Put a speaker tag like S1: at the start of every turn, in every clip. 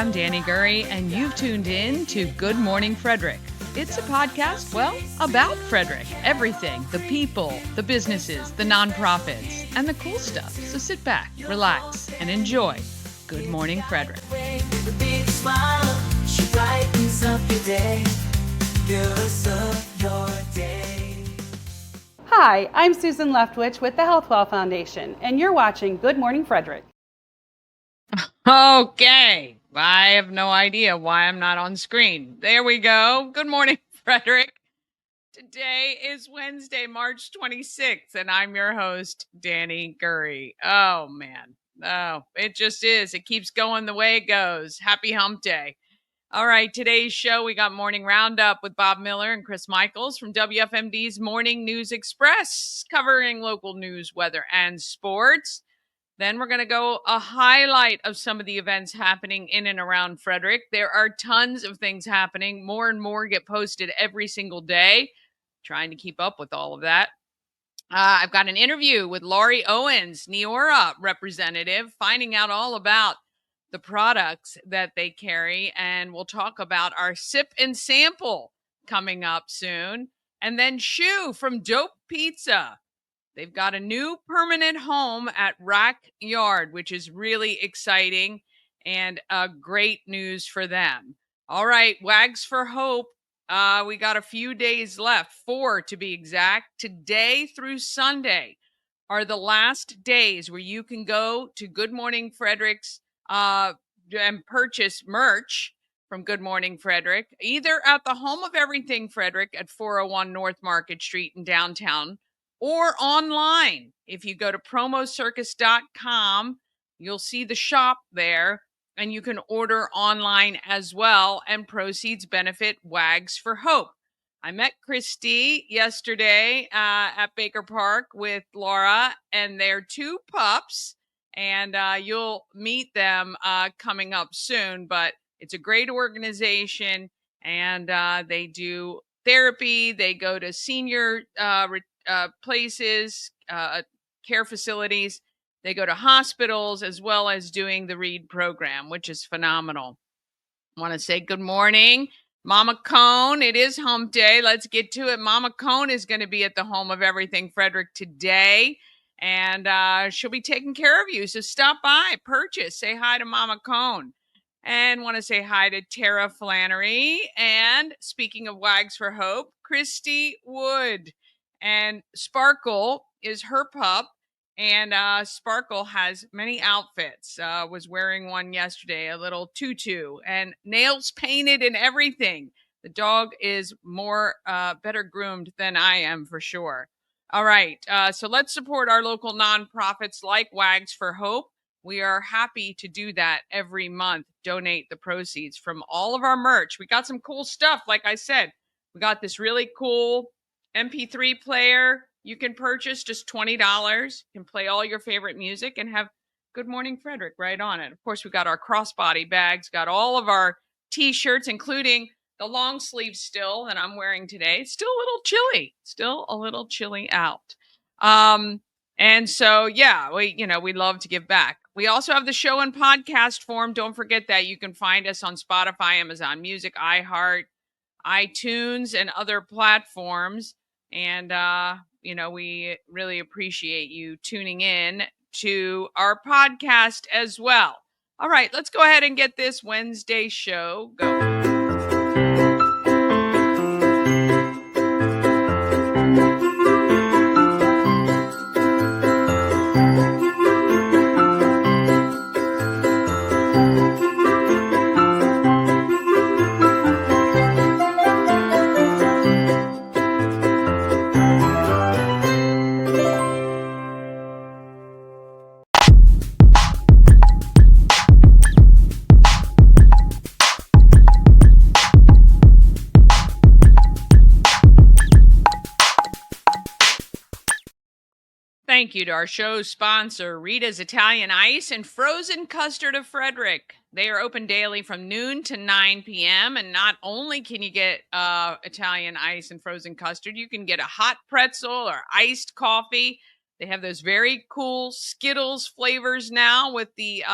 S1: I'm Danny Gurry, and you've tuned in to Good Morning Frederick. It's a podcast, well, about Frederick. Everything, the people, the businesses, the nonprofits, and the cool stuff. So sit back, relax, and enjoy Good Morning Frederick.
S2: Hi, I'm Susan Leftwich with the Healthwell Foundation, and you're watching Good Morning Frederick.
S1: Okay, I have no idea why I'm not on screen. There we go. Good morning, Frederick. Today is Wednesday, March 26th, and I'm your host, Danny Gurry. Oh, man. Oh, it just is. It keeps going the way it goes. Happy hump day. All right, today's show, we got Morning Roundup with Bob Miller and Chris Michaels from WFMD's Morning News Express, covering local news, weather, and sports. Then we're going to go a highlight of some of the events happening in and around Frederick. There are tons of things happening. More and more get posted every single day. Trying to keep up with all of that. I've got an interview with Laurie Owens, Neora representative, finding out all about the products that they carry. And we'll talk about our sip and sample coming up soon. And then Shu from Dope Pizza. They've got a new permanent home at Rack Yard, which is really exciting and great news for them. All right, Wags for Hope. We got a few days left, 4 to be exact. Today through Sunday are the last days where you can go to Good Morning Frederick's and purchase merch from Good Morning Frederick, either at the Home of Everything Frederick at 401 North Market Street in downtown, or online. If you go to promocircus.com, you'll see the shop there, and you can order online as well, and proceeds benefit Wags for Hope. I met Christy yesterday at Baker Park with Laura and their 2 pups, and you'll meet them coming up soon, but it's a great organization, and they do therapy. They go to senior places, care facilities. They go to hospitals, as well as doing the READ program, which is phenomenal. I want to say good morning, Mama Cone. It is hump day. Let's get to it. Mama Cone is going to be at the Home of Everything Frederick today, and she'll be taking care of you. So stop by, purchase, say hi to Mama Cone. And want to say hi to Tara Flannery. And speaking of Wags for Hope, Christy Wood. And Sparkle is her pup. And Sparkle has many outfits. Was wearing one yesterday, a little tutu, and nails painted and everything. The dog is more better groomed than I am, for sure. All right, so let's support our local nonprofits like Wags for Hope. We are happy to do that every month, donate the proceeds from all of our merch. We got some cool stuff, like I said. We got this really cool MP3 player you can purchase, just $20. You can play all your favorite music and have Good Morning Frederick right on it. Of course, we got our crossbody bags, got all of our T-shirts, including the long sleeve still that I'm wearing today. It's still a little chilly out. And so, yeah, we love to give back. We also have the show in podcast form. Don't forget that. You can find us on Spotify, Amazon Music, iHeart, iTunes, and other platforms. And, we really appreciate you tuning in to our podcast as well. All right, let's go ahead and get this Wednesday show going. Thank you to our show's sponsor, Rita's Italian Ice and Frozen Custard of Frederick. They are open daily from noon to 9 p.m. And not only can you get Italian ice and frozen custard, you can get a hot pretzel or iced coffee. They have those very cool Skittles flavors now with the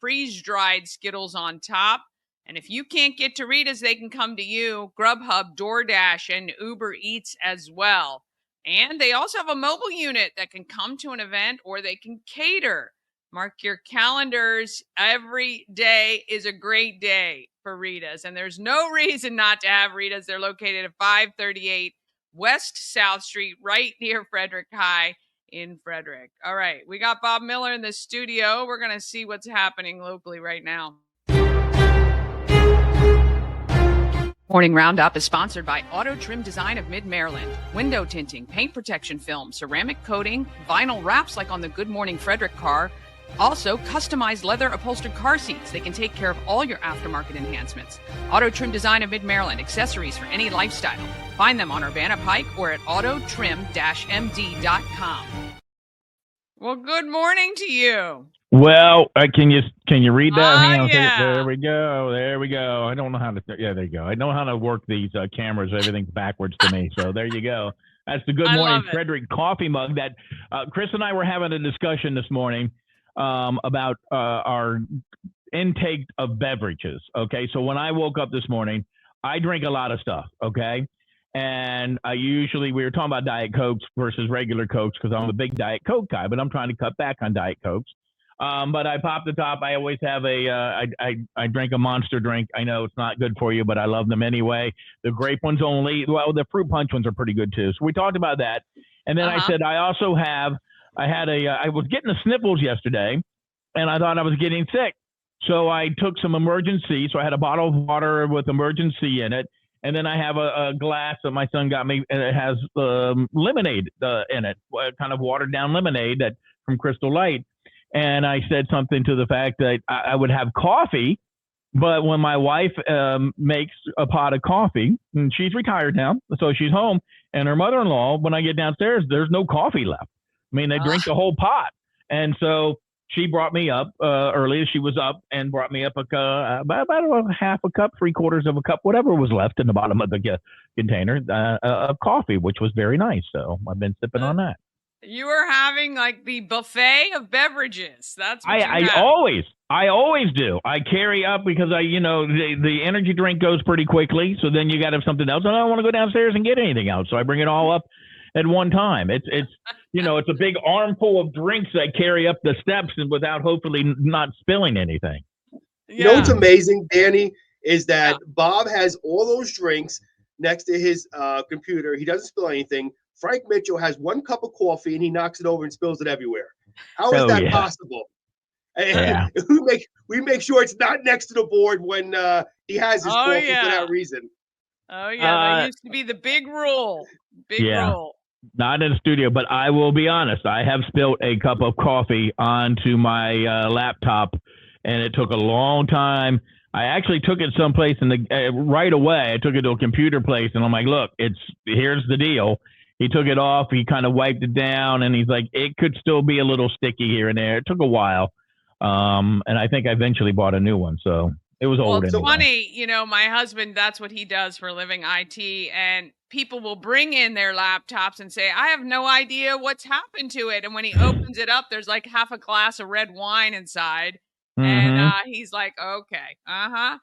S1: freeze-dried Skittles on top. And if you can't get to Rita's, they can come to you. Grubhub, DoorDash, and Uber Eats as well. And they also have a mobile unit that can come to an event or they can cater. Mark your calendars. Every day is a great day for Rita's. And there's no reason not to have Rita's. They're located at 538 West South Street, right near Frederick High in Frederick. All right, we got Bob Miller in the studio. We're going to see what's happening locally right now. Morning Roundup is sponsored by Auto Trim Design of Mid-Maryland. Window tinting, paint protection film, ceramic coating, vinyl wraps like on the Good Morning Frederick car. Also, customized leather upholstered car seats. They can take care of all your aftermarket enhancements. Auto Trim Design of Mid-Maryland. Accessories for any lifestyle. Find them on Urbana Pike or at autotrim-md.com. Well, good morning to you.
S3: Well, can you read that? Hang on.
S1: Yeah.
S3: There we go. I don't know how to. Yeah, there you go. I know how to work these cameras. Everything's backwards to me. So there you go. That's the Good Morning Frederick coffee mug that Chris and I were having a discussion this morning about our intake of beverages. Okay, so when I woke up this morning, I drink a lot of stuff. Okay. And we were talking about Diet Cokes versus regular Cokes because I'm a big Diet Coke guy, but I'm trying to cut back on Diet Cokes. But I pop the top. I always have I drink a Monster drink. I know it's not good for you, but I love them anyway. The grape ones only. Well, the fruit punch ones are pretty good too. So we talked about that. And then I said, I was getting the sniffles yesterday and I thought I was getting sick. So I took some Emergency. So I had a bottle of water with Emergency in it. And then I have a glass that my son got me, and it has lemonade in it, kind of watered down lemonade from Crystal Light. And I said something to the fact that I would have coffee, but when my wife makes a pot of coffee, and she's retired now, so she's home, and her mother-in-law, when I get downstairs, there's no coffee left. I mean, they drink the whole pot. And so she brought me up earlier. She was up and brought me up about a half a cup, 3/4 of a cup, whatever was left in the bottom of the container of coffee, which was very nice. So I've been sipping on that.
S1: You were having like the buffet of beverages. That's what
S3: I always do. I carry up because the energy drink goes pretty quickly. So then you got to have something else. And I don't want to go downstairs and get anything else. So I bring it all up at one time. It's it's a big armful of drinks I carry up the steps and without hopefully not spilling anything.
S4: Yeah. You know what's amazing, Danny, is that Bob has all those drinks next to his computer. He doesn't spill anything. Frank Mitchell has one cup of coffee and he knocks it over and spills it everywhere. How is that possible? And we make sure it's not next to the board when he has his coffee for that reason.
S1: Oh yeah, that used to be the big rule. Rule.
S3: Not in the studio, but I will be honest. I have spilled a cup of coffee onto my laptop, and it took a long time. I actually took it someplace right away. I took it to a computer place, and I'm like, "Look, here's the deal." He took it off. He kind of wiped it down, and he's like, "It could still be a little sticky here and there." It took a while, and I think I eventually bought a new one. So it was old.
S1: It's funny, my husband, that's what he does for a living, IT, and people will bring in their laptops and say, I have no idea what's happened to it. And when he opens it up, there's like half a glass of red wine inside. Mm-hmm. And he's like, okay, I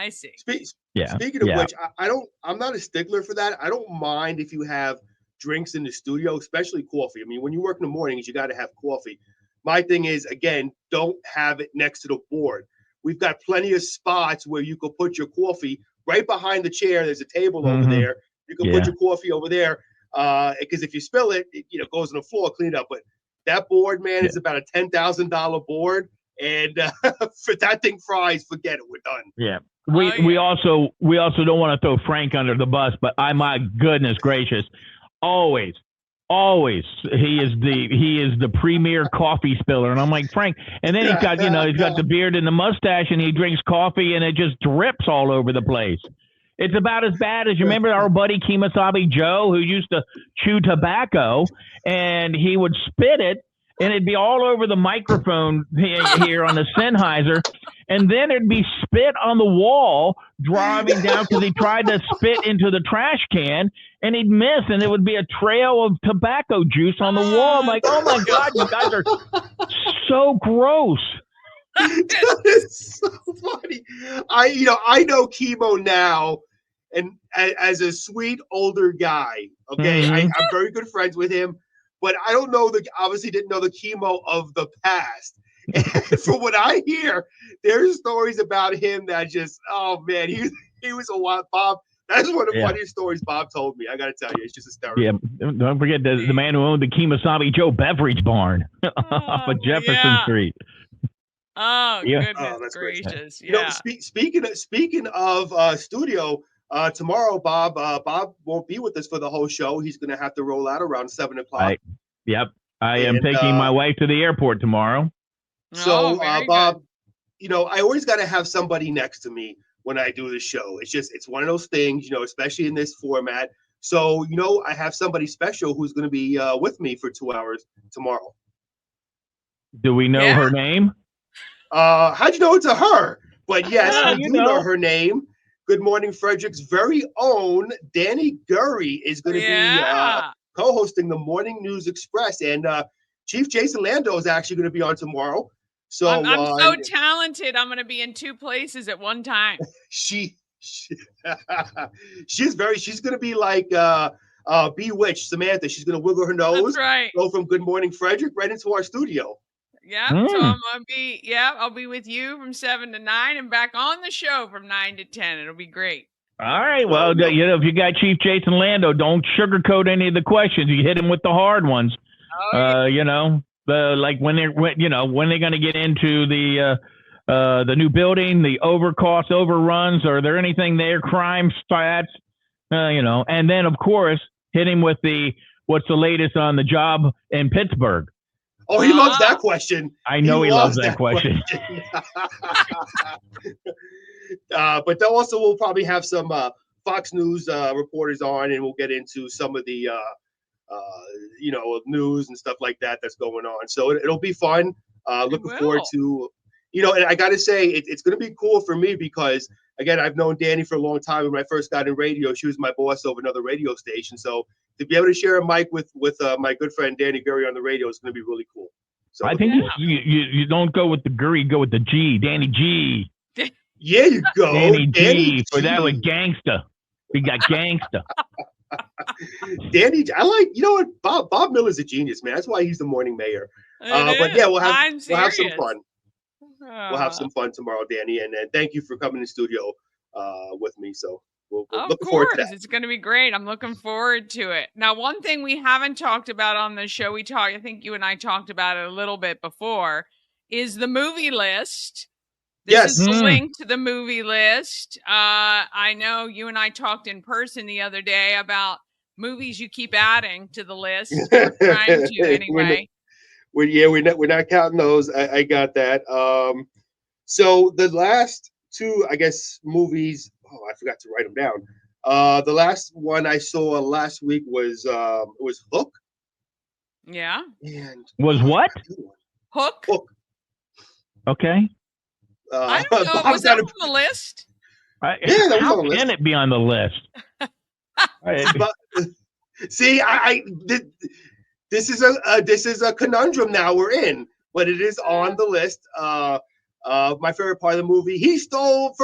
S1: see.
S4: Speaking of which, I'm not a stickler for that. I don't mind if you have drinks in the studio, especially coffee. I mean, when you work in the mornings, you got to have coffee. My thing is, again, don't have it next to the board. We've got plenty of spots where you could put your coffee right behind the chair. There's a table over there. You can put your coffee over there because if you spill it, it goes on the floor, clean it up. But that board, man, is about a $10,000 board. And for that thing fries, forget it. We're done.
S3: Yeah. We also don't want to throw Frank under the bus, but my goodness gracious, always he is the premier coffee spiller. And I'm like, Frank, and then he's got the beard and the mustache and he drinks coffee and it just drips all over the place. It's about as bad as you remember our buddy Kemosabe Joe, who used to chew tobacco and he would spit it and it'd be all over the microphone here on the Sennheiser. And then it'd be spit on the wall driving down because he tried to spit into the trash can and he'd miss, and it would be a trail of tobacco juice on the wall. I'm like, oh my God, you guys are so gross.
S4: That is so funny. I know Chemo now, and as a sweet older guy. Okay, I'm very good friends with him, but I don't know obviously didn't know the Chemo of the past. And from what I hear, there's stories about him that just, oh man, he was a wild Bob. That's one of the funniest stories Bob told me. I got to tell you, it's just hysterical.
S3: Yeah, don't forget the man who owned the Kemosabe Joe beverage barn off of Jefferson Street.
S1: Oh, goodness gracious!
S4: Yeah. Speaking of studio, tomorrow Bob won't be with us for the whole show. He's going to have to roll out around 7:00.
S3: I am taking my wife to the airport tomorrow.
S4: So, Bob, I always got to have somebody next to me when I do the show. It's one of those things, especially in this format. So, I have somebody special who's going to be with me for 2 hours tomorrow.
S3: Do we know her name?
S4: How'd you know it's a her? But yes, we do know her name. Good Morning Frederick's very own Danny Gurry is going to be co-hosting the Morning News Express. And Chief Jason Lando is actually going to be on tomorrow. So
S1: I'm so talented. I'm going to be in 2 places at one time.
S4: She's going to be like Bewitched Samantha. She's going to wiggle her nose.
S1: That's right.
S4: Go from Good Morning Frederick right into our studio.
S1: Yeah. So I'm going to be, I'll be with you from 7 to 9 and back on the show from 9 to 10. It'll be great.
S3: All right. Well, if you got Chief Jason Lando, don't sugarcoat any of the questions. You hit him with the hard ones. Like when they're going to get into the new building, the overcost overruns. Are there anything there? Crime stats, and then of course hit him with what's the latest on the job in Pittsburgh.
S4: Oh, he loves that question.
S3: I know he loves that question.
S4: But we'll probably have some Fox News reporters on, and we'll get into some of the news and stuff like that that's going on. So it'll be fun. Looking forward to, and I got to say, it's going to be cool for me because, again, I've known Danny for a long time. When I first got in radio, she was my boss over another radio station. So to be able to share a mic with my good friend Danny Gurry on the radio is going to be really cool. So
S3: I think you don't go with the Gurry, go with the G, Danny G.
S4: Yeah, you go.
S3: Danny G. For that with gangsta. We got gangsta.
S4: Danny, I like, Bob Miller's a genius, man. That's why he's the morning mayor. But yeah, we'll have some fun. We'll have some fun tomorrow, Danny, and thank you for coming in studio with me. So we'll look forward to that.
S1: It's going to be great. I'm looking forward to it. Now, one thing we haven't talked about on the show, I think you and I talked about it a little bit before, is the movie list. This is the link to the movie list. I know you and I talked in person the other day about movies you keep adding to the list. We're trying to anyway.
S4: We're not counting those. I got that. So the last 2, I guess, movies. Oh, I forgot to write them down. The last one I saw last week was Hook.
S1: Yeah.
S4: And
S3: was what?
S1: Hook.
S3: Okay.
S1: I don't know. Was that on the list?
S3: That was on the list. How can it be on the list?
S4: See, this is a conundrum now we're in, but it is on the list. My favorite part of the movie, he stole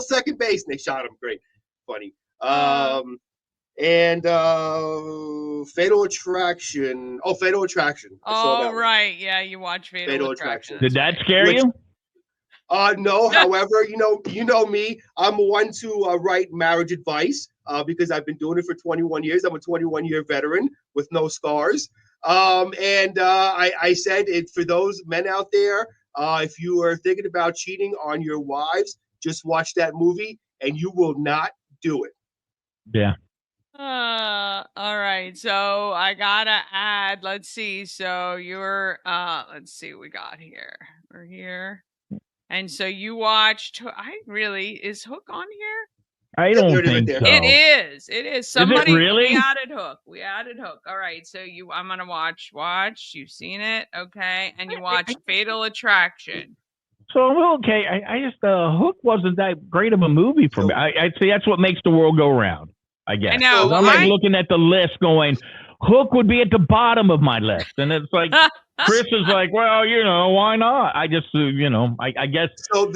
S4: second base, and they shot him. Great, funny. And Fatal Attraction. Oh, Fatal Attraction.
S1: Oh, right. Yeah, you watch Fatal Attraction.
S3: Did that scare you?
S4: No. However, you know me. I'm one to write marriage advice because I've been doing it for 21 years. I'm a 21-year veteran with no scars. And I said it for those men out there. If you are thinking about cheating on your wives, just watch that movie, and you will not do it.
S3: Yeah.
S1: All right. So I gotta add. Let's see. So you're. Let's see what we got here. We're here. And so you watched. Is Hook on here?
S3: I
S4: Yep,
S3: don't
S4: there it is right
S3: think
S4: there.
S3: so.
S1: It is. It is. Somebody
S3: really?
S1: we added Hook. We added Hook. All right. So I'm gonna watch. You've seen it, okay? And you watched Fatal Attraction.
S3: So okay, I just Hook wasn't that great of a movie for me. I see that's what makes the world go round. I guess.
S1: I know.
S3: I'm like looking at the list, going, Hook would be at the bottom of my list, and it's like Chris is like, well, why not? I just, I guess.
S4: So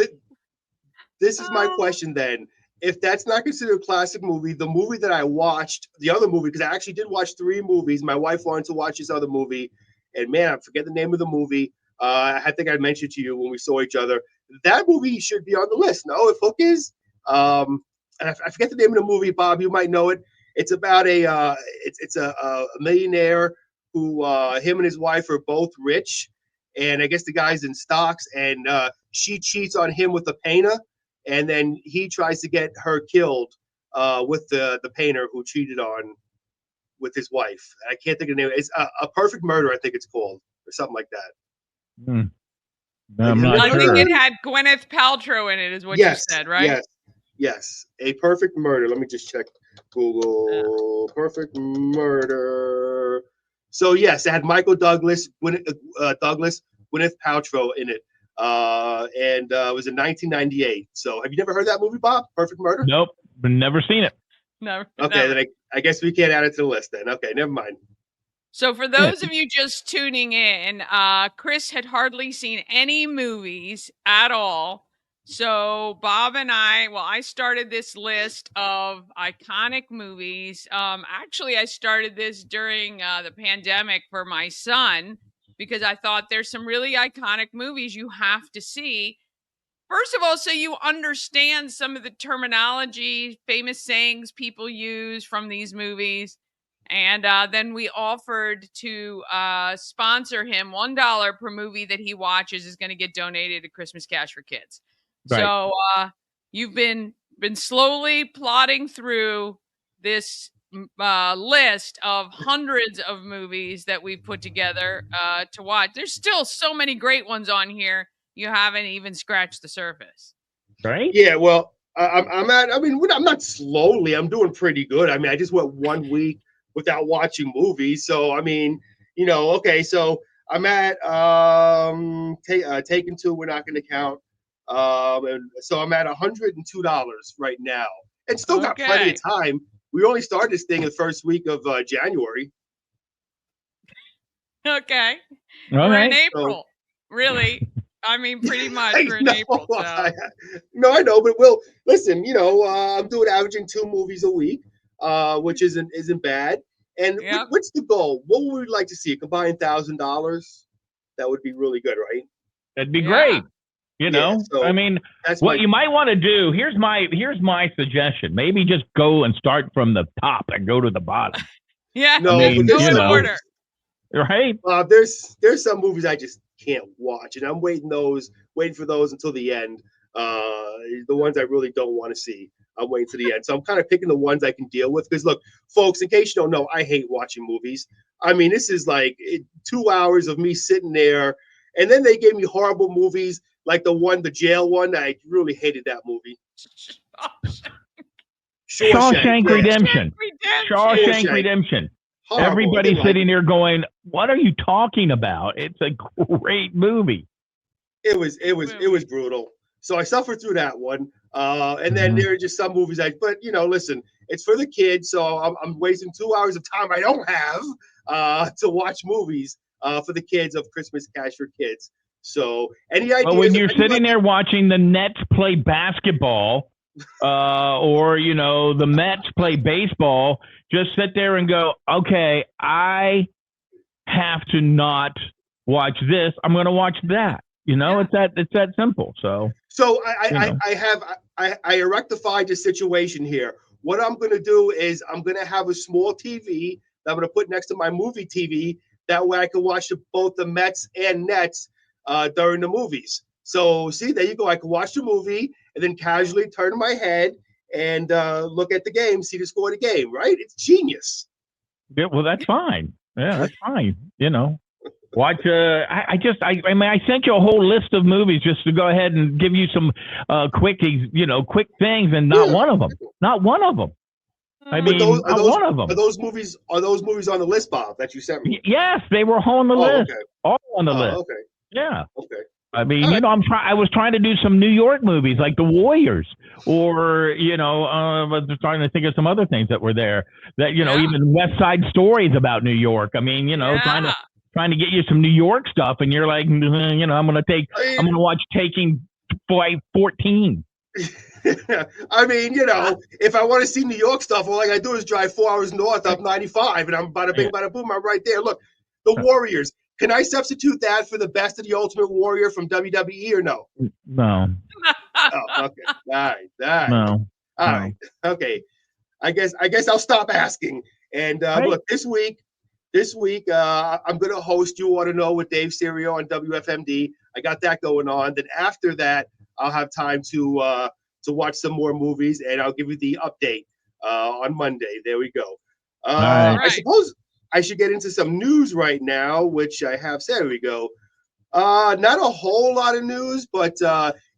S4: this is my question then. If that's not considered a classic movie, the movie that I watched, the other movie, because I actually did watch 3 movies. My wife wanted to watch this other movie, and man, I forget the name of the movie. I think I mentioned to you when we saw each other. That movie should be on the list. No, if Hook is, and I forget the name of the movie. Bob, you might know it. It's about it's a millionaire who him and his wife are both rich, and I guess the guy's in stocks, and she cheats on him with a painter. And then he tries to get her killed with the painter who cheated on with his wife. I can't think of the name. It's a Perfect Murder, I think it's called, or something like that.
S3: I'm not
S1: I
S3: sure.
S1: think it had Gwyneth Paltrow in it, is what you said, right?
S4: Yes. A Perfect Murder. Let me just check Google. Perfect Murder. So yes, it had Michael Douglas, Gwyneth Paltrow in it. And it was in 1998. So have you never heard that movie, Bob? Perfect Murder?
S3: Nope, never seen it.
S1: No.
S4: Okay, then I guess we can't add it to the list then. Okay, never mind.
S1: So for those of you just tuning in, Chris had hardly seen any movies at all. So Bob and I started this list of iconic movies. Actually, I started this during the pandemic for my son, because I thought there's some really iconic movies you have to see. First of all, so you understand some of the terminology, famous sayings people use from these movies. And then we offered to sponsor him. $1 per movie that he watches is going to get donated to Christmas Cash for Kids. Right. So you've been slowly plodding through this list of hundreds of movies that we've put together to watch. There's still so many great ones on here. You haven't even scratched the surface.
S3: Right?
S4: Yeah, well, I'm not slowly. I'm doing pretty good. I mean, I just went 1 week without watching movies. So, I mean, okay. So I'm at Taken 2. We're not going to count. And so I'm at $102 right now. And still got plenty of time. We only started this thing in the first week of January.
S1: Okay.
S3: All
S1: We're
S3: right.
S1: in April. Really? I mean, pretty much we're in April. So.
S4: No, I know, but listen, I'm averaging 2 movies a week, which isn't bad. And what's the goal? What would we like to see? A combined $1,000? That would be really good, right?
S3: That'd be great.
S4: So
S3: I mean, what you might want to do, here's my suggestion. Maybe just go and start from the top and go to the bottom.
S1: Yeah,
S4: no,
S1: go in order.
S3: Right?
S4: There's some movies I just can't watch, and I'm waiting for those until the end. The ones I really don't want to see, I'm waiting to the end. So I'm kind of picking the ones I can deal with. Because look, folks, in case you don't know, I hate watching movies. I mean, this is like 2 hours of me sitting there, and then they gave me horrible movies like the jail one. I really hated that movie.
S3: Shawshank Redemption. Shawshank Redemption. Horrible. Everybody's sitting there going, "What are you talking about? It's a great movie."
S4: It was brutal. So I suffered through that one. And then there are just some movies but listen, it's for the kids. So I'm wasting 2 hours of time I don't have to watch movies for the kids of Christmas Cash for Kids. So any ideas?
S3: Well, when you're sitting there watching the Nets play basketball, or the Mets play baseball, just sit there and go, okay, I have to not watch this. I'm going to watch that. It's that simple. So I rectified the situation here. What I'm going to do is I'm going to have a small TV that I'm going to put next to my movie TV. That way I can watch both the Mets and Nets during the movies. So see, there you go. I can watch the movie and then casually turn my head and look at the game, see the score of the game, right? It's genius. Yeah, well, that's fine. Yeah, that's fine. Watch. I mean, I sent you a whole list of movies just to go ahead and give you some quick things, and not one of them. Not one of them. I
S4: But
S3: mean, not one of
S4: are
S3: them.
S4: those movies on the list, Bob, that you sent me?
S3: Yes, they were all on the list.
S4: Okay.
S3: All on the list.
S4: Okay.
S3: Yeah.
S4: Okay.
S3: I mean,
S4: All right.
S3: I was trying to do some New York movies like The Warriors, or I was trying to think of some other things that were there. That even West Side Stories about New York. I mean, trying to get you some New York stuff, and you're like, I'm gonna watch Taking Flight 14.
S4: I mean, if I want to see New York stuff, all I gotta do is drive 4 hours north up 95, and I'm bada bing, bada boom, I'm right there. Look, The Warriors. Can I substitute that for the Best of the Ultimate Warrior from WWE or no?
S3: No.
S4: Oh, okay. All right.
S3: No.
S4: All right. Okay. I guess I'll stop asking. And look, this week, I'm going to host You Want to Know with Dave Serio on WFMD. I got that going on. Then after that, I'll have time to watch some more movies, and I'll give you the update on Monday. There we go.
S3: Right.
S4: I suppose I should get into some news right now, which I have. So there we go. Not a whole lot of news, but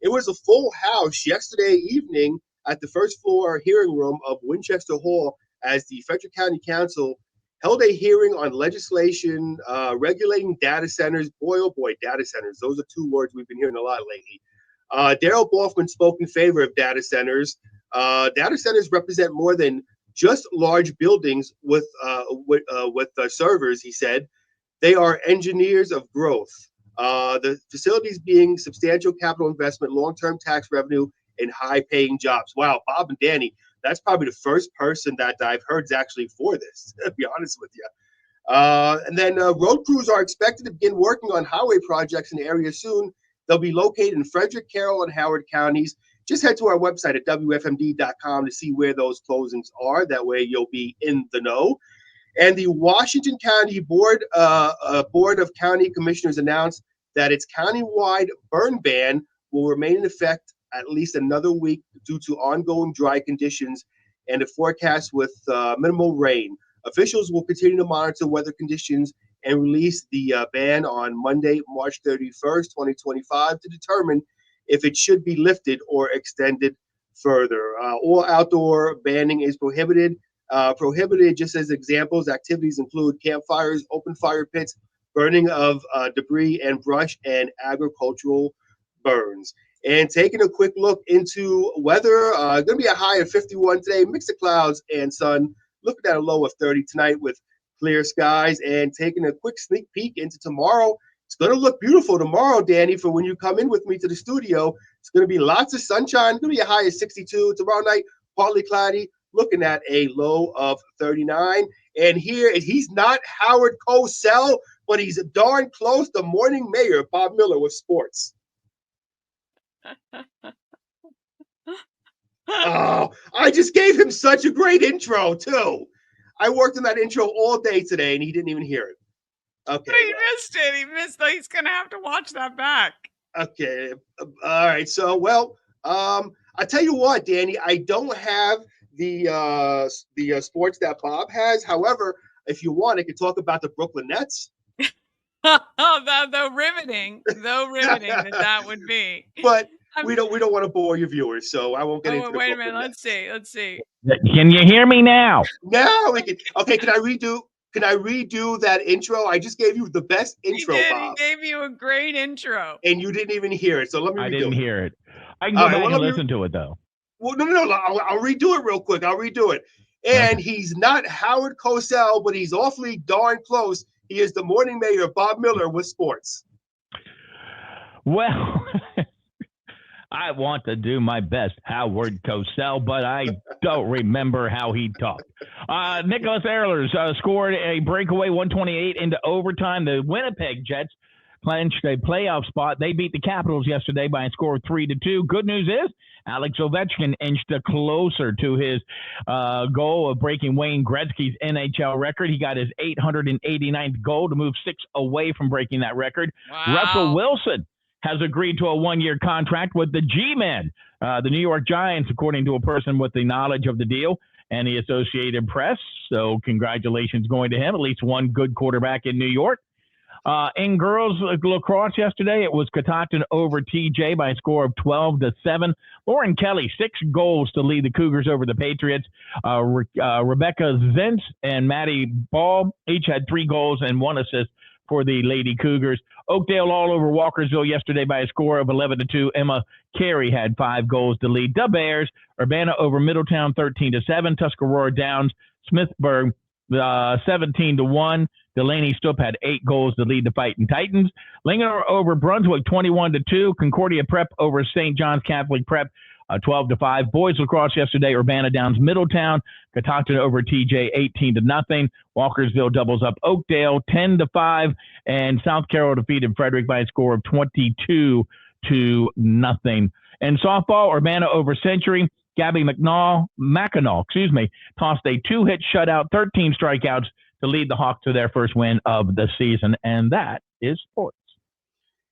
S4: it was a full house yesterday evening at the first floor hearing room of Winchester Hall as the Frederick County Council held a hearing on legislation regulating data centers. Boy, oh boy, data centers. Those are two words we've been hearing a lot lately. Darrell Boffman spoke in favor of data centers. Data centers represent more than just large buildings with servers, he said. They are engineers of growth. The facilities being substantial capital investment, long-term tax revenue, and high-paying jobs. Wow, Bob and Danny, that's probably the first person that I've heard is actually for this, to be honest with you. And then road crews are expected to begin working on highway projects in the area soon. They'll be located in Frederick, Carroll, and Howard counties. Just head to our website at WFMD.com to see where those closings are. That way you'll be in the know. And the Washington County Board of County Commissioners announced that its countywide burn ban will remain in effect at least another week due to ongoing dry conditions and a forecast with minimal rain. Officials will continue to monitor weather conditions and release the ban on Monday, March 31st, 2025, to determine if it should be lifted or extended further. All outdoor banning is prohibited. Prohibited, just as examples, activities include campfires, open fire pits, burning of debris and brush, and agricultural burns. And taking a quick look into weather, going to be a high of 51 today, mix of clouds and sun. Looking at a low of 30 tonight with clear skies. And taking a quick sneak peek into tomorrow, it's going to look beautiful tomorrow, Danny, for when you come in with me to the studio. It's going to be lots of sunshine. It's going to be a high of 62 tomorrow night, partly cloudy, looking at a low of 39. And here, he's not Howard Cosell, but he's darn close. The morning mayor, Bob Miller, with sports. Oh, I just gave him such a great intro, too. I worked on that intro all day today, and he didn't even hear it. Okay.
S1: But he missed it. He missed it. He's going to have to watch that back.
S4: Okay. All right. So, well, I tell you what, Danny, I don't have the sports that Bob has. However, if you want, I could talk about the Brooklyn Nets.
S1: The riveting that would be.
S4: But we don't want to bore your viewers, so I won't get into.
S1: Wait a minute. Let's see.
S3: Can you hear me now?
S4: Now we can. Okay, can I redo that intro? I just gave you the best intro, Bob.
S1: He gave you a great intro,
S4: and you didn't even hear it. So let me.
S3: I didn't hear it. I can go back and listen to it though.
S4: Well, no. I'll redo it real quick. I'll redo it. And he's not Howard Cosell, but he's awfully darn close. He is the morning mayor, Bob Miller, with sports.
S3: Well, I want to do my best, Howard Cosell, but I don't remember how he talked. Nicholas Ehlers scored a breakaway 128 into overtime. The Winnipeg Jets clinched a playoff spot. They beat the Capitals yesterday by a score of 3-2. Good news is Alex Ovechkin inched closer to his goal of breaking Wayne Gretzky's NHL record. He got his 889th goal to move 6 away from breaking that record.
S1: Wow.
S3: Russell Wilson has agreed to a 1-year contract with the G-Men, the New York Giants, according to a person with the knowledge of the deal and the Associated Press. So congratulations going to him, at least one good quarterback in New York. In girls lacrosse yesterday, it was Catoctin over TJ by a score of 12-7. Lauren Kelly, 6 goals to lead the Cougars over the Patriots. Rebecca Zentz and Maddie Ball each had 3 goals and 1 assist for the Lady Cougars. Oakdale all over Walkersville yesterday by a score of 11-2. Emma Carey had 5 goals to lead the Bears. Urbana over Middletown 13-7. Tuscarora Downs Smithburg 17-1. Delaney Stoop had 8 goals to lead the Fighting Titans. Linganore over Brunswick 21-2. Concordia Prep over St. John's Catholic Prep 12-5. Boys lacrosse yesterday, Urbana Downs Middletown. Catoctin over TJ 18-0. Walkersville doubles up Oakdale 10-5. And South Carroll defeated Frederick by a score of 22-0. And softball, Urbana over Century. Gabby Mackinac, tossed a 2-hit shutout, 13 strikeouts to lead the Hawks to their first win of the season. And that is sports.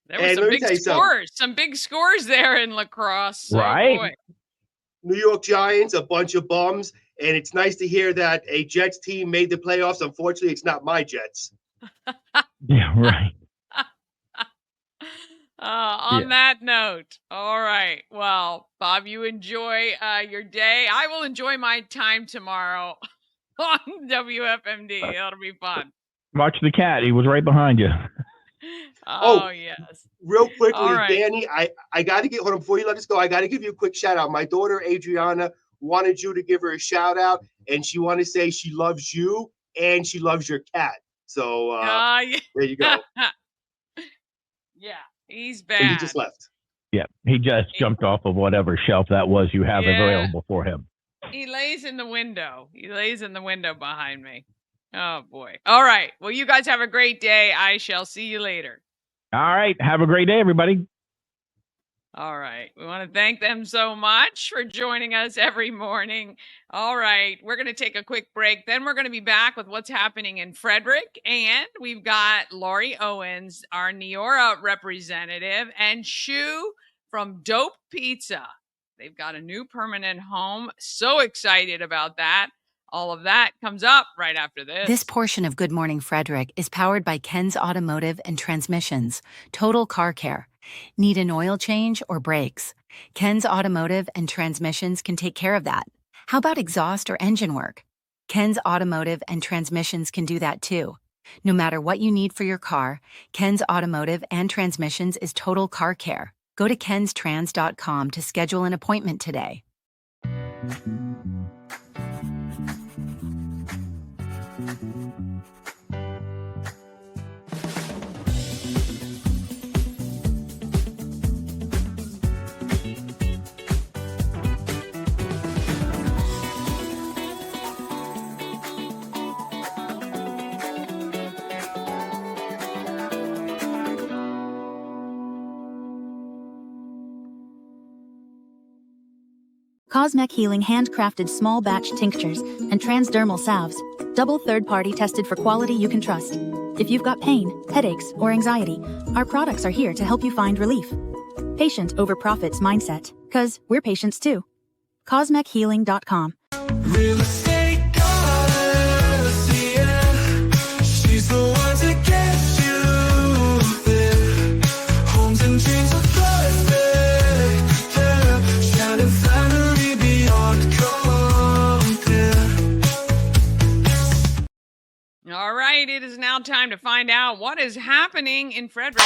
S1: There were some big scores there in lacrosse.
S3: Right.
S1: Boy.
S4: New York Giants, a bunch of bums. And it's nice to hear that a Jets team made the playoffs. Unfortunately, it's not my Jets.
S3: Yeah, right.
S1: On that note, all right. Well, Bob, you enjoy your day. I will enjoy my time tomorrow on WFMD. It'll be fun.
S3: Watch the cat. He was right behind you.
S1: Oh yes.
S4: Real quickly,
S1: right.
S4: Danny, I got to get, hold on, before you let us go, I got to give you a quick shout out. My daughter, Adriana, wanted you to give her a shout out, and she wanted to say she loves you and she loves your cat. So
S1: yeah.
S4: There you go.
S1: Yeah. He's bad.
S4: And he just left.
S3: Yeah, he just jumped off of whatever shelf that was you have available for him.
S1: He lays in the window. Behind me. Oh, boy. All right. Well, you guys have a great day. I shall see you later.
S3: All right. Have a great day, everybody.
S1: All right. We want to thank them so much for joining us every morning. All right. We're going to take a quick break. Then we're going to be back with what's happening in Frederick. And we've got Laurie Owens, our Neora representative, and Shu from Dope Pizza. They've got a new permanent home. So excited about that. All of that comes up right after this.
S5: This portion of Good Morning Frederick is powered by Ken's Automotive and Transmissions, Total Car Care. Need an oil change or brakes? Ken's Automotive and Transmissions can take care of that. How about exhaust or engine work? Ken's Automotive and Transmissions can do that too. No matter what you need for your car, Ken's Automotive and Transmissions is Total Car Care. Go to kenstrans.com to schedule an appointment today.
S6: Cosmec Healing handcrafted small batch tinctures and transdermal salves, double third-party tested for quality you can trust. If you've got pain, headaches, or anxiety, our products are here to help you find relief. Patient over profits mindset, 'cause we're patients too. CosmecHealing.com.
S7: Real estate goddess, yeah. She's the one to get you there. Homes and dreams are perfect, yeah. Shining flattery beyond compare.
S1: All right, it is now time to find out what is happening in Frederick.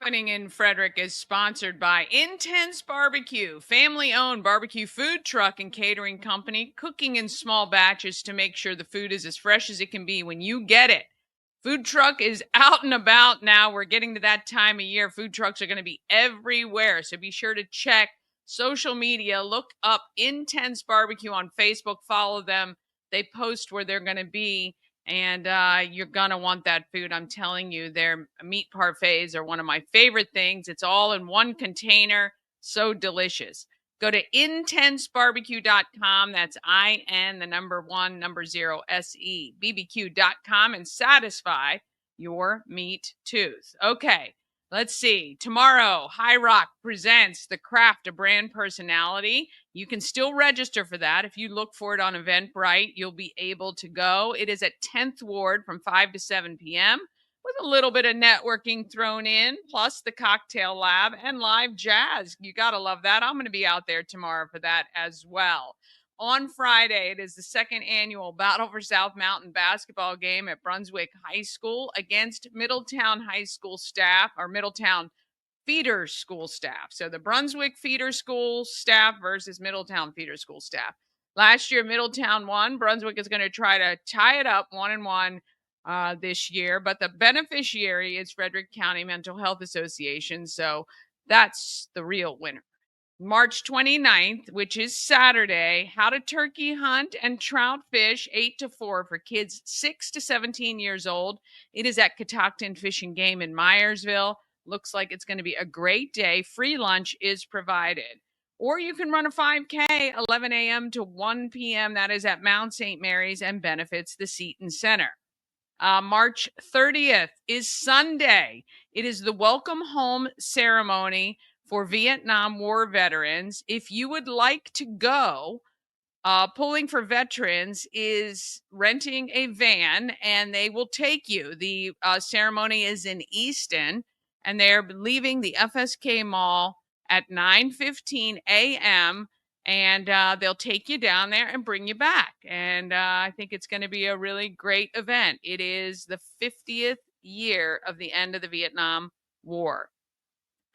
S1: Happening in Frederick is sponsored by Intense Barbecue, family-owned barbecue food truck and catering company, cooking in small batches to make sure the food is as fresh as it can be when you get it. Food truck is out and about now. We're getting to that time of year. Food trucks are going to be everywhere, so be sure to check social media. Look up Intense Barbecue on Facebook. Follow them. They post where they're going to be. And you're going to want that food. I'm telling you, their meat parfaits are one of my favorite things. It's all in one container. So delicious. Go to intensebarbecue.com. That's IN1 BBQ.com and satisfy your meat tooth. Okay, let's see. Tomorrow, High Rock presents The Craft of Brand Personality. You can still register for that. If you look for it on Eventbrite, you'll be able to go. It is at 10th Ward from 5 to 7 p.m. with a little bit of networking thrown in, plus the cocktail lab and live jazz. You got to love that. I'm going to be out there tomorrow for that as well. On Friday, it is the second annual Battle for South Mountain basketball game at Brunswick High School against Middletown High School staff, or Middletown Feeder School staff. So the Brunswick Feeder School staff versus Middletown Feeder School staff. Last year, Middletown won. Brunswick is going to try to tie it up 1-1 this year, but the beneficiary is Frederick County Mental Health Association. So that's the real winner. March 29th, which is Saturday, how to turkey hunt and trout fish 8 to 4 for kids 6 to 17 years old. It is at Catoctin Fish and Game in Myersville. Looks like it's going to be a great day. Free lunch is provided. Or you can run a 5K 11 a.m. to 1 p.m. That is at Mount St. Mary's and benefits the Seton Center. March 30th is Sunday. It is the welcome home ceremony for Vietnam War veterans. If you would like to go, Pulling for Veterans is renting a van and they will take you. The ceremony is in Easton and they're leaving the FSK Mall at 9:15 a.m. and they'll take you down there and bring you back. And I think it's going to be a really great event. It is the 50th year of the end of the Vietnam War.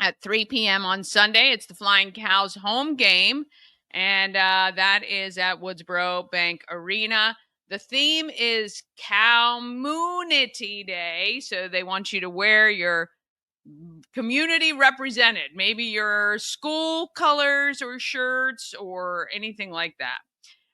S1: At 3 p.m. on Sunday, it's the Flying Cows home game, and that is at Woodsboro Bank Arena. The theme is Community Day, so they want you to wear your community represented, maybe your school colors or shirts or anything like that.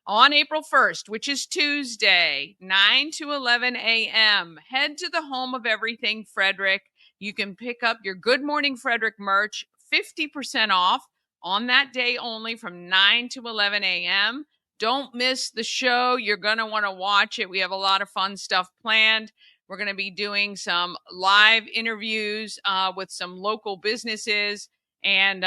S1: On April 1st, which is Tuesday, 9 to 11 a.m., head to the home of everything Frederick. You can pick up your Good Morning Frederick merch, 50% off on that day only from 9 to 11 a.m. Don't miss the show. You're going to want to watch it. We have a lot of fun stuff planned. We're going to be doing some live interviews with some local businesses, and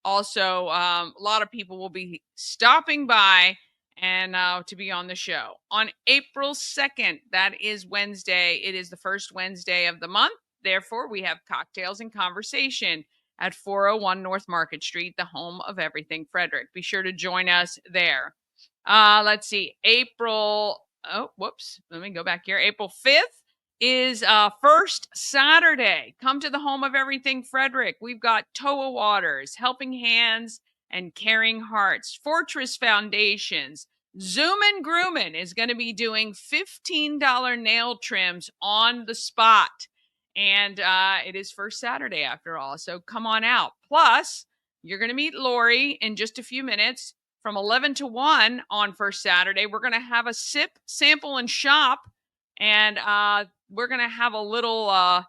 S1: also a lot of people will be stopping by and to be on the show. On April 2nd, that is Wednesday. It is the first Wednesday of the month. Therefore, we have Cocktails and Conversation at 401 North Market Street, the home of everything Frederick. Be sure to join us there. Let's see. April 5th is first Saturday. Come to the home of everything Frederick. We've got Toa Waters, Helping Hands, and Caring Hearts. Fortress Foundations. Zoomin' Groomin' is going to be doing $15 nail trims on the spot. And it is first Saturday after all, so come on out. Plus, you're going to meet Lori in just a few minutes from 11 to 1 on first Saturday. We're going to have a sip, sample, and shop. And we're going to have a little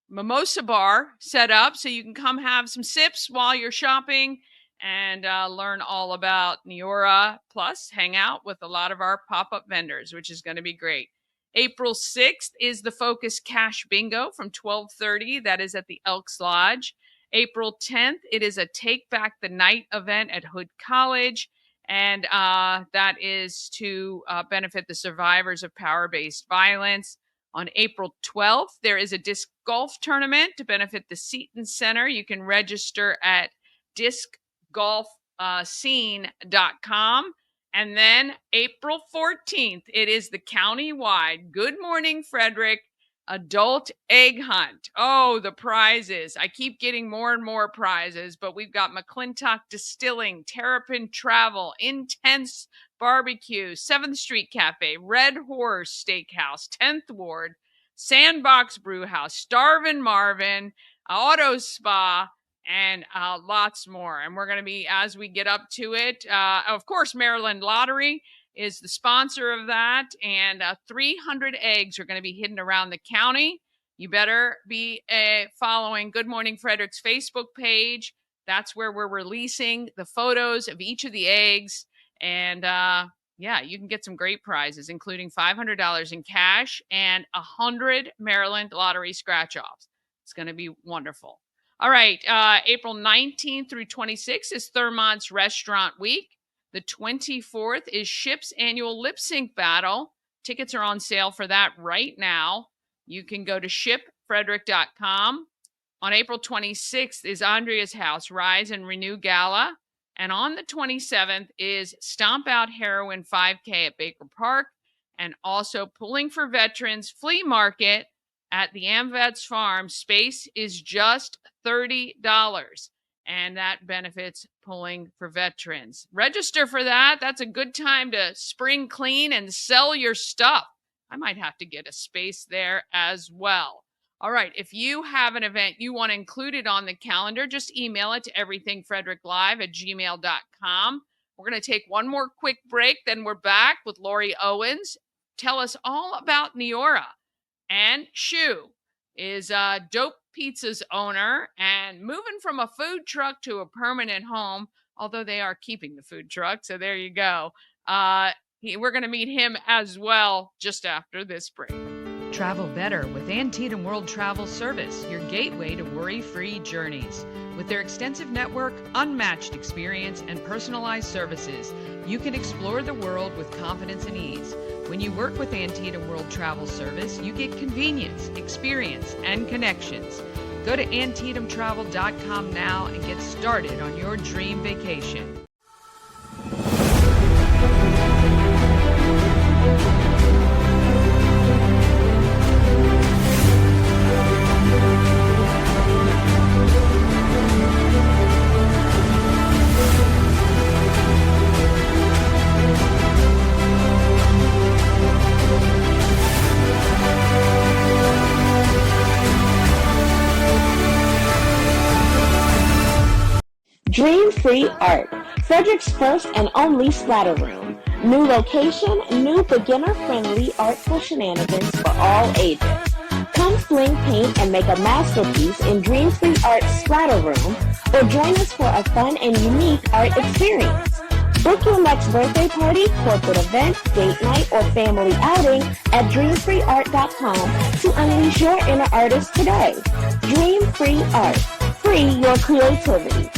S1: mimosa bar set up so you can come have some sips while you're shopping and learn all about Neora. Plus, hang out with a lot of our pop-up vendors, which is going to be great. April 6th is the Focus Cash Bingo from 12:30. That is at the Elks Lodge. April 10th, it is a Take Back the Night event at Hood College. And that is to benefit the survivors of power-based violence. On April 12th, there is a disc golf tournament to benefit the Seton Center. You can register at discgolfscene.com. And then April 14th, it is the county-wide Good Morning Frederick Adult Egg Hunt. Oh, the prizes. I keep getting more and more prizes, but we've got McClintock Distilling, Terrapin Travel, Intense Barbecue, 7th Street Cafe, Red Horse Steakhouse, 10th Ward, Sandbox Brewhouse, Starvin' Marvin, Auto Spa, and lots more. And we're going to be, as we get up to it, of course, Maryland Lottery is the sponsor of that. And 300 eggs are going to be hidden around the county. You better be following Good Morning Frederick's Facebook page That's where we're releasing the photos of each of the eggs. And yeah, you can get some great prizes, including $500 in cash and 100 Maryland lottery scratch offs. It's going to be wonderful. All right, April 19th through 26th is Thurmont's Restaurant Week. The 24th is Ship's annual lip sync battle. Tickets are on sale for that right now. You can go to shipfrederick.com. On April 26th is Andrea's House Rise and Renew Gala. And on the 27th is Stomp Out Heroin 5K at Baker Park. And also Pulling for Veterans Flea Market at the AmVets Farm. Space is just $30. And that benefits Pulling for Veterans. Register for that. That's a good time to spring clean and sell your stuff. I might have to get a space there as well. All right, if you have an event you want included on the calendar, just email it to everythingfredericklive@gmail.com. We're going to take one more quick break, then we're back with Lori Owens. Tell us all about Neora. And Shu is Dope Pizza's owner and moving from a food truck to a permanent home, although they are keeping the food truck. So there you go. We're going to meet him as well just after this break.
S8: Travel better with Antietam World Travel Service, your gateway to worry-free journeys. With their extensive network, unmatched experience, and personalized services, you can explore the world with confidence and ease. When you work with Antietam World Travel Service, you get convenience, experience, and connections. Go to AntietamTravel.com now and get started on your dream vacation.
S9: Dream Free Art, Frederick's first and only splatter room. New location, new beginner-friendly artful shenanigans for all ages. Come fling paint and make a masterpiece in Dream Free Art's splatter room, or join us for a fun and unique art experience. Book your next birthday party, corporate event, date night, or family outing at dreamfreeart.com to unleash your inner artist today. Dream Free Art. Free your creativity.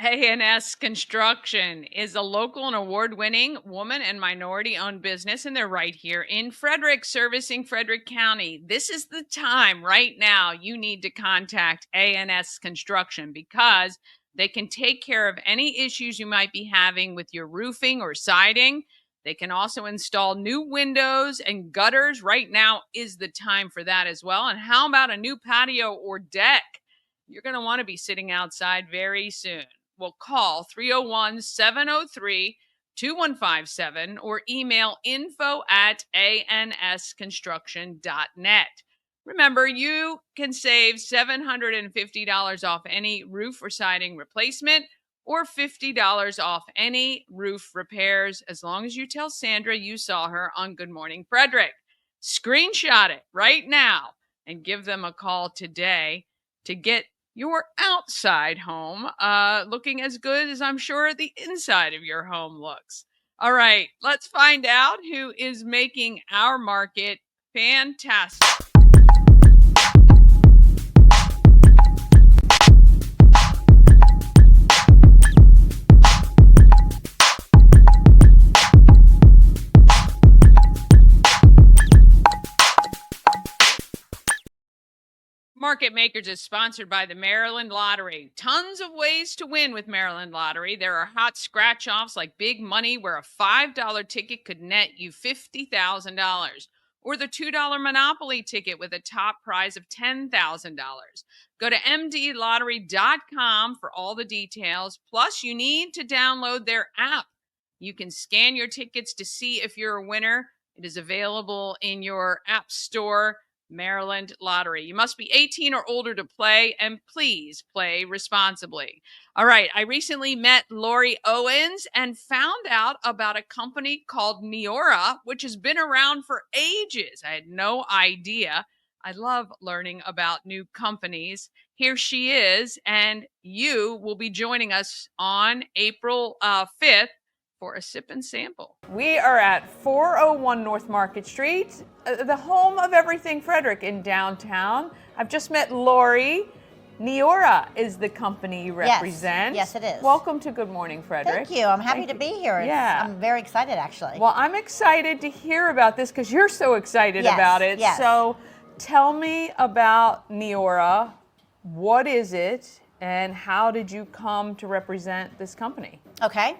S1: A&S Construction is a local and award-winning woman and minority-owned business, and they're right here in Frederick, servicing Frederick County. This is the time right now you need to contact A&S Construction because they can take care of any issues you might be having with your roofing or siding. They can also install new windows and gutters. Right now is the time for that as well. And how about a new patio or deck? You're going to want to be sitting outside very soon. Well, call 301-703-2157 or email info@ansconstruction.net. Remember, you can save $750 off any roof or siding replacement or $50 off any roof repairs as long as you tell Sandra you saw her on Good Morning Frederick. Screenshot it right now and give them a call today to get your outside home looking as good as I'm sure the inside of your home looks. All right, let's find out who is making our market fantastic. Market Makers is sponsored by the Maryland Lottery. Tons of ways to win with Maryland Lottery. There are hot scratch-offs like big money where a $5 ticket could net you $50,000. Or the $2 Monopoly ticket with a top prize of $10,000. Go to mdlottery.com for all the details. Plus, you need to download their app. You can scan your tickets to see if you're a winner. It is available in your app store. Maryland Lottery. You must be 18 or older to play, and please play responsibly. All right, I recently met Lori Owens and found out about a company called Neora, which has been around for ages. I had no idea. I love learning about new companies. here she is, and you will be joining us on April 5th for a sip and sample. We are at 401 North Market Street, the home of everything Frederick in downtown. I've just met Lori. Neora is the company you represent.
S10: Yes, it is.
S1: Welcome to Good Morning, Frederick.
S10: Thank you. I'm happy to be here. I'm very excited, actually.
S1: Well, I'm excited to hear about this because you're so excited about it.
S10: Yes.
S1: So tell me about Neora. What is it, and how did you come to represent this company?
S10: Okay.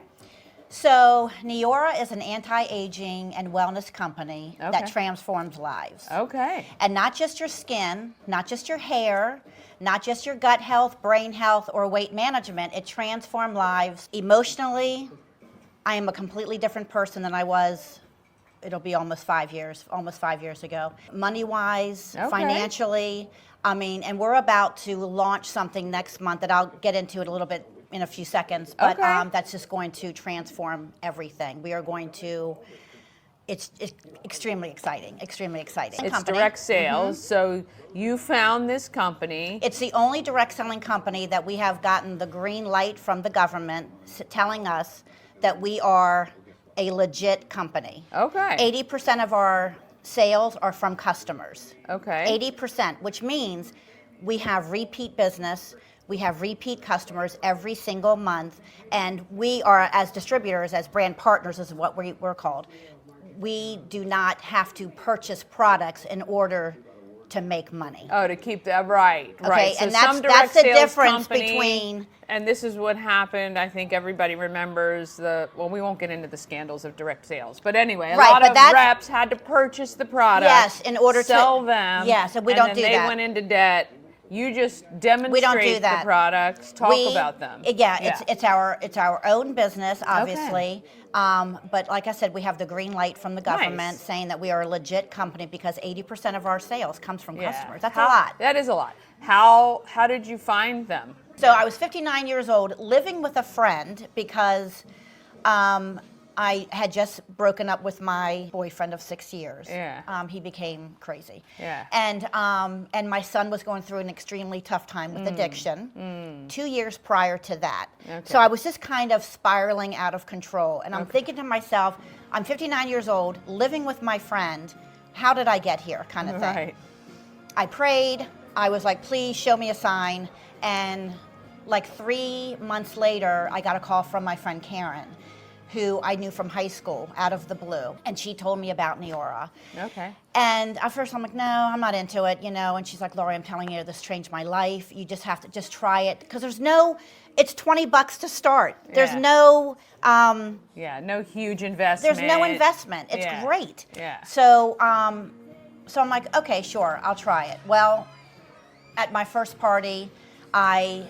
S10: So Neora is an anti-aging and wellness company that transforms lives.
S1: Okay.
S10: And not just your skin, not just your hair, not just your gut health, brain health, or weight management. It transforms lives emotionally. I am a completely different person than I was. It'll be almost 5 years ago. Money-wise, financially, and we're about to launch something next month that I'll get into it a little bit in a few seconds, but that's just going to transform everything. We are going to, it's extremely exciting. It's
S1: direct sales, so you found this company.
S10: It's the only direct selling company that we have gotten the green light from the government telling us that we are a legit company.
S1: Okay.
S10: 80% of our sales are from customers.
S1: Okay.
S10: 80%, which means we have repeat business. We have repeat customers every single month, and we are, as distributors, as brand partners is what we're called, we do not have to purchase products in order to make money.
S1: Oh, to keep that, right.
S10: Okay,
S1: So
S10: and
S1: some
S10: that's the
S1: sales
S10: difference
S1: company,
S10: between...
S1: And this is what happened. I think everybody remembers we won't get into the scandals of direct sales. But anyway, a lot of reps had to purchase the product.
S10: Yes, in order to
S1: sell them.
S10: Yes, and we don't do that.
S1: And then they went into debt. You just demonstrate the products, talk about them.
S10: It's our own business, obviously. But like I said, we have the green light from the government saying that we are a legit company because 80% of our sales comes from customers. That's a lot.
S1: That is a lot. How did you find them?
S10: So I was 59 years old, living with a friend because I had just broken up with my boyfriend of 6 years.
S1: Yeah.
S10: He became crazy.
S1: Yeah.
S10: And my son was going through an extremely tough time with addiction 2 years prior to that.
S1: Okay.
S10: So I was just kind of spiraling out of control. And I'm thinking to myself, I'm 59 years old, living with my friend. How did I get here, kind of thing?
S1: Right.
S10: I prayed. I was like, please show me a sign. And like 3 months later, I got a call from my friend Karen, who I knew from high school, out of the blue. And she told me about Neora.
S1: Okay.
S10: And at first I'm like, no, I'm not into it, And she's like, Lori, I'm telling you, this changed my life. You just have to just try it. Because it's $20 to start. There's no...
S1: no huge investment.
S10: There's no investment. It's great.
S1: Yeah.
S10: So I'm like, okay, sure, I'll try it. Well, at my first party, I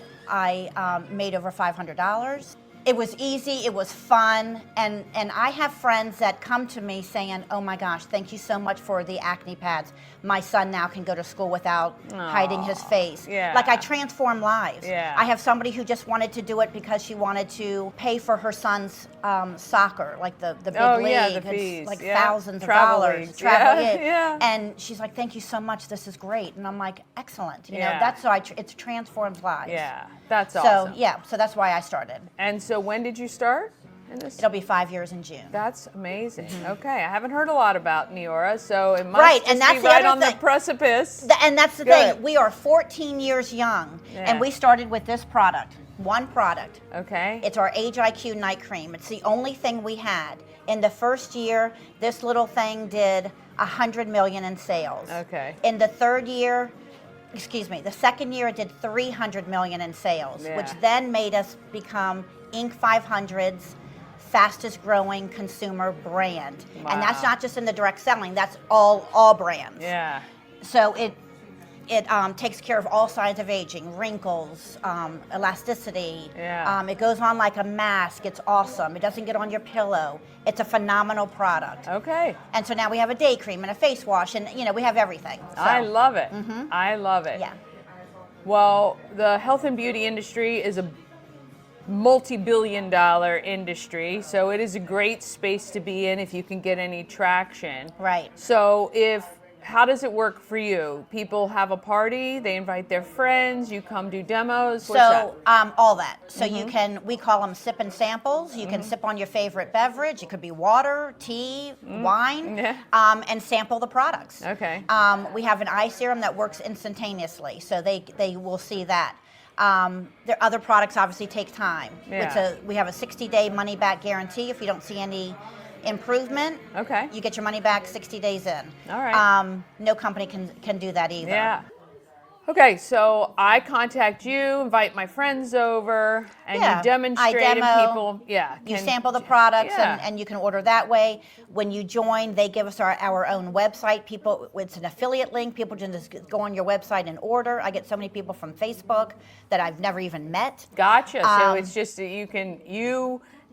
S10: made over $500. It was easy, it was fun, and I have friends that come to me saying, oh my gosh, thank you so much for the acne pads. My son now can go to school without hiding his face.
S1: Yeah.
S10: Like I transform lives.
S1: Yeah.
S10: I have somebody who just wanted to do it because she wanted to pay for her son's soccer, like the big league.
S1: Yeah, the
S10: it's
S1: fees.
S10: like thousands of
S1: Travel
S10: dollars.
S1: leagues.
S10: Travel,
S1: Yeah.
S10: And she's like, thank you so much, this is great. And I'm like, excellent.
S1: Yeah.
S10: It transforms lives.
S1: Yeah, that's awesome.
S10: So that's why I started.
S1: And so when did you start in this?
S10: It'll be 5 years in June.
S1: That's amazing. Okay, I haven't heard a lot about Neora, so it must just
S10: and that's
S1: be
S10: the
S1: right
S10: other
S1: on the
S10: thing.
S1: precipice.
S10: And that's the thing. We are 14 years young, and we started with this product, one product.
S1: Okay.
S10: It's our Age IQ night cream. It's the only thing we had. In the first year, this little thing did $100 million in sales.
S1: Okay.
S10: In the the second year it did $300 million in sales, which then made us become Inc. 500's fastest growing consumer brand.
S1: Wow.
S10: And that's not just in the direct selling, that's all brands.
S1: Yeah.
S10: So it takes care of all signs of aging, wrinkles, elasticity.
S1: Yeah.
S10: It goes on like a mask. It's awesome. It doesn't get on your pillow. It's a phenomenal product.
S1: Okay.
S10: And so now we have a day cream and a face wash, and we have everything. So.
S1: I love it. I love it.
S10: Yeah.
S1: Well, the health and beauty industry is a multi-billion-dollar industry, so it is a great space to be in if you can get any traction.
S10: Right.
S1: So how does it work for you? People have a party, they invite their friends, you come do demos. What's
S10: So all that. So
S1: Mm-hmm.
S10: we call them sip and samples. You can sip on your favorite beverage. It could be water, tea, wine,
S1: Yeah.
S10: and sample the products.
S1: Okay.
S10: We have an eye serum that works instantaneously, so they will see that. Their other products obviously take time.
S1: Yeah.
S10: We have a 60-day money back guarantee. If you don't see any improvement,
S1: Okay.
S10: you get your money back 60 days in.
S1: All right.
S10: No company can do that either.
S1: Yeah. Okay, so I contact you, invite my friends over, and
S10: Yeah,
S1: you demonstrate
S10: I
S1: and
S10: demo,
S1: people,
S10: You
S1: can-
S10: sample the products
S1: Yeah.
S10: and you can order that way. When you join, they give us our own website. People, it's an affiliate link. People can just go on your website and order. I get so many people from Facebook that I've never even met.
S1: Gotcha. So it's just that you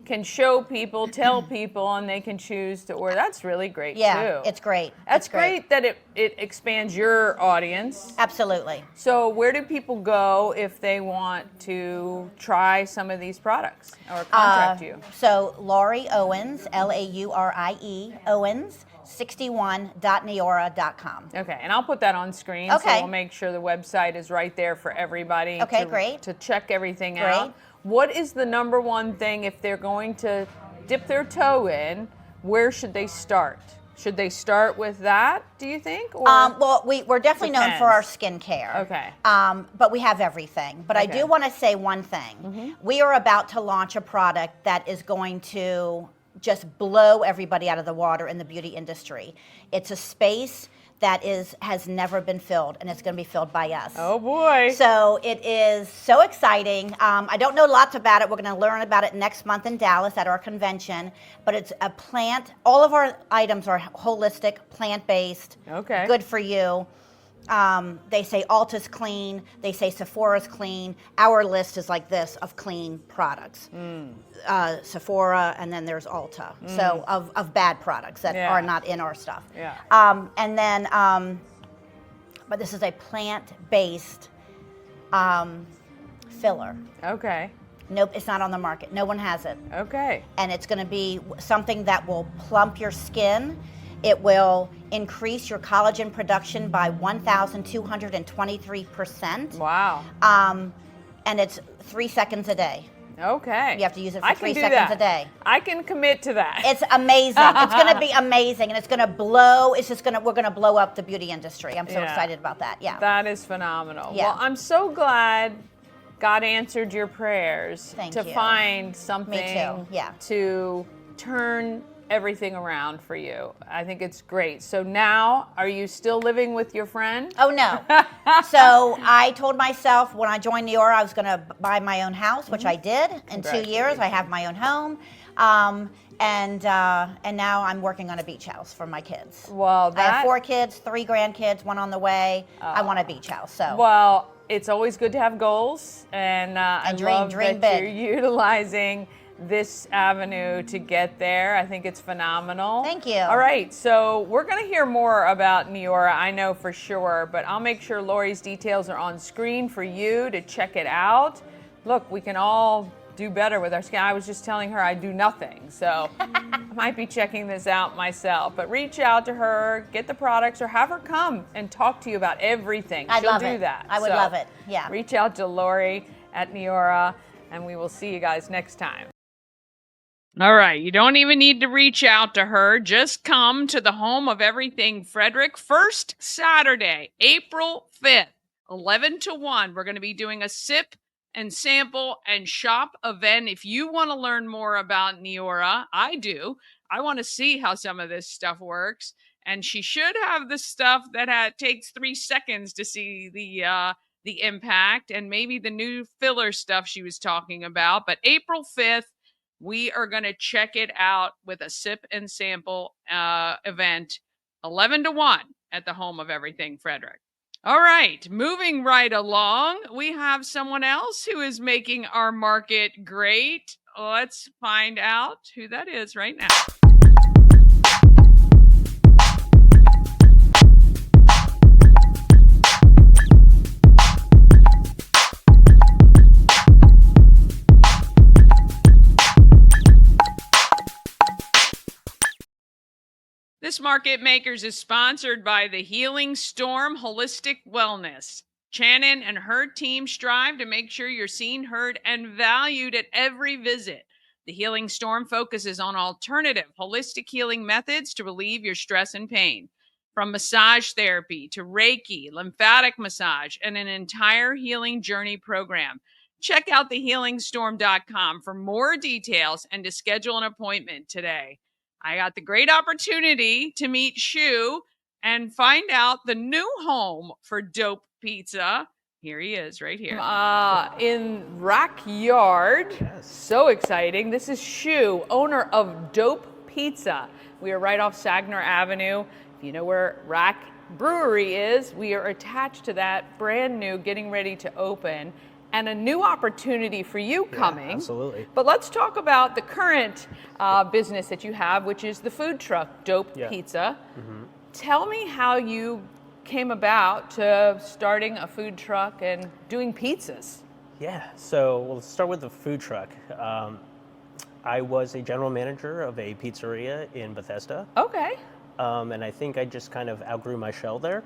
S1: can show people, tell people, and they can choose to order. That's really great
S10: Yeah,
S1: too.
S10: it's great.
S1: That's
S10: It's great.
S1: that it expands your audience.
S10: Absolutely.
S1: So where do people go if they want to try some of these products or contact you?
S10: So Laurie Owens, Laurie Owens, 61.neora.com.
S1: Okay, and I'll put that on screen.
S10: Okay.
S1: So we'll make sure the website is right there for everybody.
S10: Okay, great.
S1: To check everything
S10: Great.
S1: out. What is the number one thing if they're going to dip their toe in? Where should they start? Should they start with that, do you think? Or
S10: Well, we're definitely known for our
S1: depends.
S10: skincare.
S1: Okay.
S10: But we have everything. But I
S1: Okay.
S10: do want to say one thing. We are about to launch a product that is going to just blow everybody out of the water in the beauty industry. It's a space that has never been filled, and it's going to be filled by us.
S1: Oh boy.
S10: So it is so exciting. I don't know lots about it. We're going to learn about it next month in Dallas at our convention. But it's a plant. All of our items are holistic, plant-based,
S1: Okay.
S10: good for you. They say Ulta's clean. They say Sephora's clean. Our list is like this of clean products. Sephora, and then there's Ulta. So of bad products that
S1: Yeah.
S10: are not in our stuff.
S1: Yeah.
S10: And then, but this is a plant-based filler.
S1: Okay.
S10: Nope, it's not on the market. No one has it.
S1: Okay.
S10: And it's going to be something that will plump your skin. It will increase your collagen production by 1,223%.
S1: Wow.
S10: And it's 3 seconds a day.
S1: Okay.
S10: You have to use it for
S1: I
S10: 3
S1: can do
S10: seconds
S1: that.
S10: a day.
S1: I can commit to that.
S10: It's amazing. It's going to be amazing, and it's going to blow. We're going to blow up the beauty industry. I'm so
S1: Yeah.
S10: excited about that. Yeah.
S1: That is phenomenal.
S10: Yeah.
S1: Well, I'm so glad God answered your prayers
S10: Thank
S1: to
S10: you.
S1: find something
S10: Yeah.
S1: to turn everything around for you. I think it's great. So now, are you still living with your friend?
S10: Oh, no. So I told myself when I joined Neora I was going to buy my own house, which I did. In 2 years, I have my own home. And now I'm working on a beach house for my kids.
S1: Well,
S10: I have 4 kids, 3 grandkids, 1 on the way. I want a beach house. So
S1: Well, it's always good to have goals, and I love
S10: dream
S1: that
S10: big.
S1: you're utilizing this avenue to get there. I think it's phenomenal.
S10: Thank you.
S1: All right, so we're going to hear more about Neora, I know for sure, but I'll make sure Lori's details are on screen for you to check it out. Look, we can all do better with our skin. I was just telling her I do nothing, so I might be checking this out myself. But reach out to her, get the products, or have her come and talk to you about everything.
S10: I'd
S1: She'll
S10: love
S1: do
S10: it.
S1: that.
S10: I would
S1: So
S10: love it. Yeah.
S1: Reach out to Lori at Neora, and we will see you guys next time. All right, you don't even need to reach out to her. Just come to the home of everything Frederick. First Saturday, April 5th, 11 to 1. We're going to be doing a sip and sample and shop event. If you want to learn more about Neora, I do. I want to see how some of this stuff works. And she should have the stuff that takes 3 seconds to see the impact, and maybe the new filler stuff she was talking about. But April 5th, we are going to check it out with a sip and sample event, 11 to 1 at the home of everything Frederick. All right, moving right along, we have someone else who is making our market great. Let's find out who that is right now. This Market Makers is sponsored by the Healing Storm Holistic Wellness. Shannon and her team strive to make sure you're seen, heard, and valued at every visit. The Healing Storm focuses on alternative, holistic healing methods to relieve your stress and pain. From massage therapy to Reiki, lymphatic massage, and an entire healing journey program. Check out thehealingstorm.com for more details and to schedule an appointment today. I got the great opportunity to meet Shu and find out the new home for Dope Pizza. Here he is, right here. In Rack Yard. Yes. So exciting. This is Shu, owner of Dope Pizza. We are right off Saginaw Avenue. If you know where Rack Brewery is, we are attached to that, brand new, getting ready to open. And a new opportunity for you coming.
S11: Yeah, absolutely.
S1: But let's talk about the current business that you have, which is the food truck, Dope Pizza. Mm-hmm. Tell me how you came about to starting a food truck and doing pizzas.
S11: Yeah, so we'll start with the food truck. I was a general manager of a pizzeria in Bethesda.
S1: Okay.
S11: And I think I just kind of outgrew my shell there.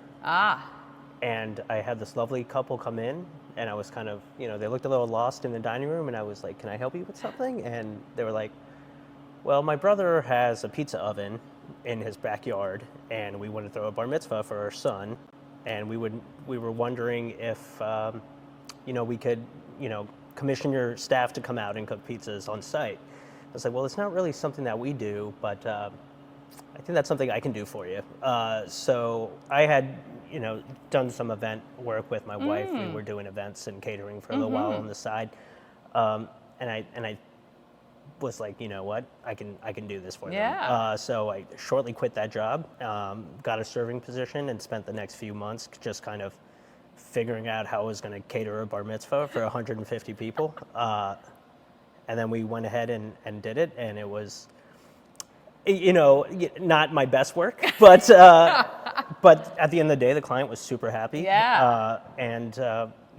S11: And I had this lovely couple come in, and I was kind of, they looked a little lost in the dining room, and I was like, can I help you with something? And they were like, well, my brother has a pizza oven in his backyard, and we want to throw a bar mitzvah for our son, and we were wondering if, we could, commission your staff to come out and cook pizzas on site. I was like, well, it's not really something that we do, but I think that's something I can do for you. So I had, done some event work with my wife. We were doing events and catering for a little while on the side. And I was like, you know what, I can do this for them. So I shortly quit that job, got a serving position, and spent the next few months just kind of figuring out how I was going to cater a bar mitzvah for 150 people. And then we went ahead and did it, and it was, not my best work, but at the end of the day, the client was super happy.
S1: Yeah.
S11: And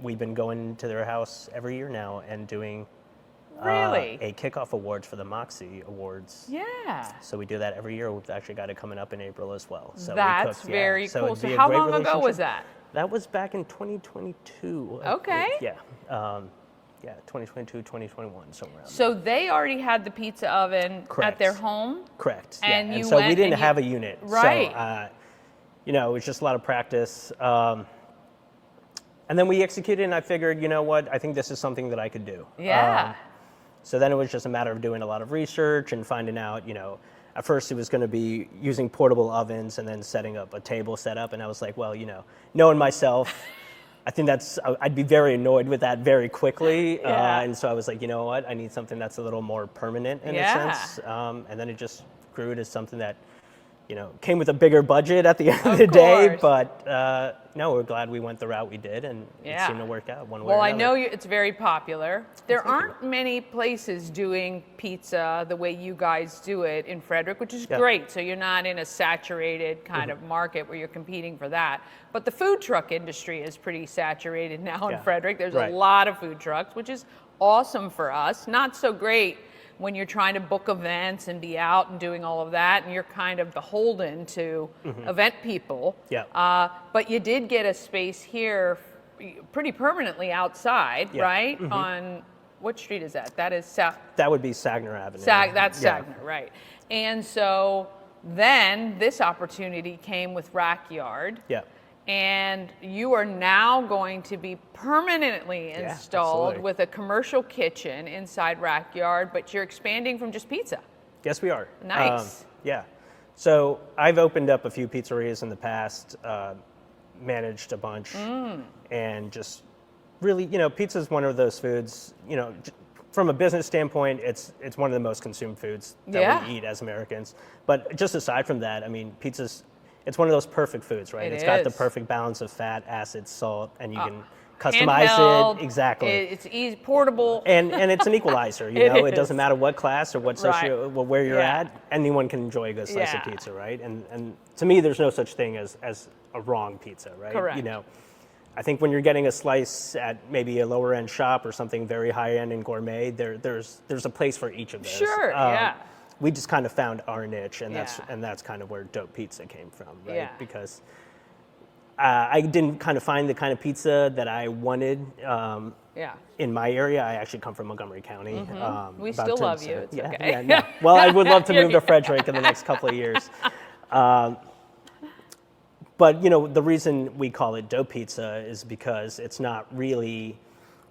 S11: we've been going to their house every year now and doing a kickoff awards for the Moxie Awards.
S1: Yeah.
S11: So we do that every year. We've actually got it coming up in April as well. So
S1: that's very cool. So how long ago was that?
S11: That was back in 2022.
S1: Okay.
S11: Yeah. 2022, 2021, somewhere around
S1: So they already had the pizza oven at their home?
S11: Correct.
S1: And
S11: and so we didn't have a unit.
S1: Right.
S11: So, it was just a lot of practice. And then we executed, and I figured, you know what, I think this is something that I could do.
S1: Yeah.
S11: So then it was just a matter of doing a lot of research and finding out, at first it was going to be using portable ovens and then setting up a table setup. And I was like, well, knowing myself, I think I'd be very annoyed with that very quickly. And so I was like, you know what, I need something that's a little more permanent in a sense. And then it just grew to something that, came with a bigger budget at the end of the day. But no, we're glad we went the route we did, and it seemed to work out one way or another.
S1: Well, I know it's very popular. There aren't many places doing pizza the way you guys do it in Frederick, which is great. So you're not in a saturated kind of market where you're competing for that. But the food truck industry is pretty saturated now in Frederick. There's a lot of food trucks, which is awesome for us. Not so great when you're trying to book events and be out and doing all of that, and you're kind of beholden to event people.
S11: Yeah.
S1: But you did get a space here pretty permanently outside, right? On what street is that? That is
S11: That would be Saginaw Avenue.
S1: That's Saginaw, right. And so then this opportunity came with Rack Yard.
S11: Yeah.
S1: And you are now going to be permanently installed with a commercial kitchen inside Rack Yard, but you're expanding from just pizza.
S11: Yes, we are.
S1: Nice.
S11: Yeah. So I've opened up a few pizzerias in the past, managed a bunch, and just really, pizza is one of those foods, from a business standpoint, it's one of the most consumed foods that we eat as Americans. But just aside from that, I mean, it's one of those perfect foods, right? It's got the perfect balance of fat, acid, salt, and you can customize
S1: handheld,
S11: it. Exactly.
S1: It's easy, portable.
S11: And it's an equalizer, it doesn't matter what class or what where you're at, anyone can enjoy a good slice of pizza, right? And to me, there's no such thing as a wrong pizza, right?
S1: Correct.
S11: I think when you're getting a slice at maybe a lower end shop or something very high end and gourmet, there's a place for each of those.
S1: Sure,
S11: we just kind of found our niche, and
S1: Yeah.
S11: that's kind of where dope pizza came from, right?
S1: Yeah.
S11: Because I didn't kind of find the kind of pizza that I wanted
S1: Yeah.
S11: in my area. I actually come from Montgomery County.
S1: We
S11: about
S1: still
S11: 10%.
S1: love you. It's
S11: yeah,
S1: okay.
S11: Yeah, no. Well, I would love to
S1: You're
S11: move to
S1: here.
S11: Frederick in the next couple of years. But the reason we call it dope pizza is because it's not really.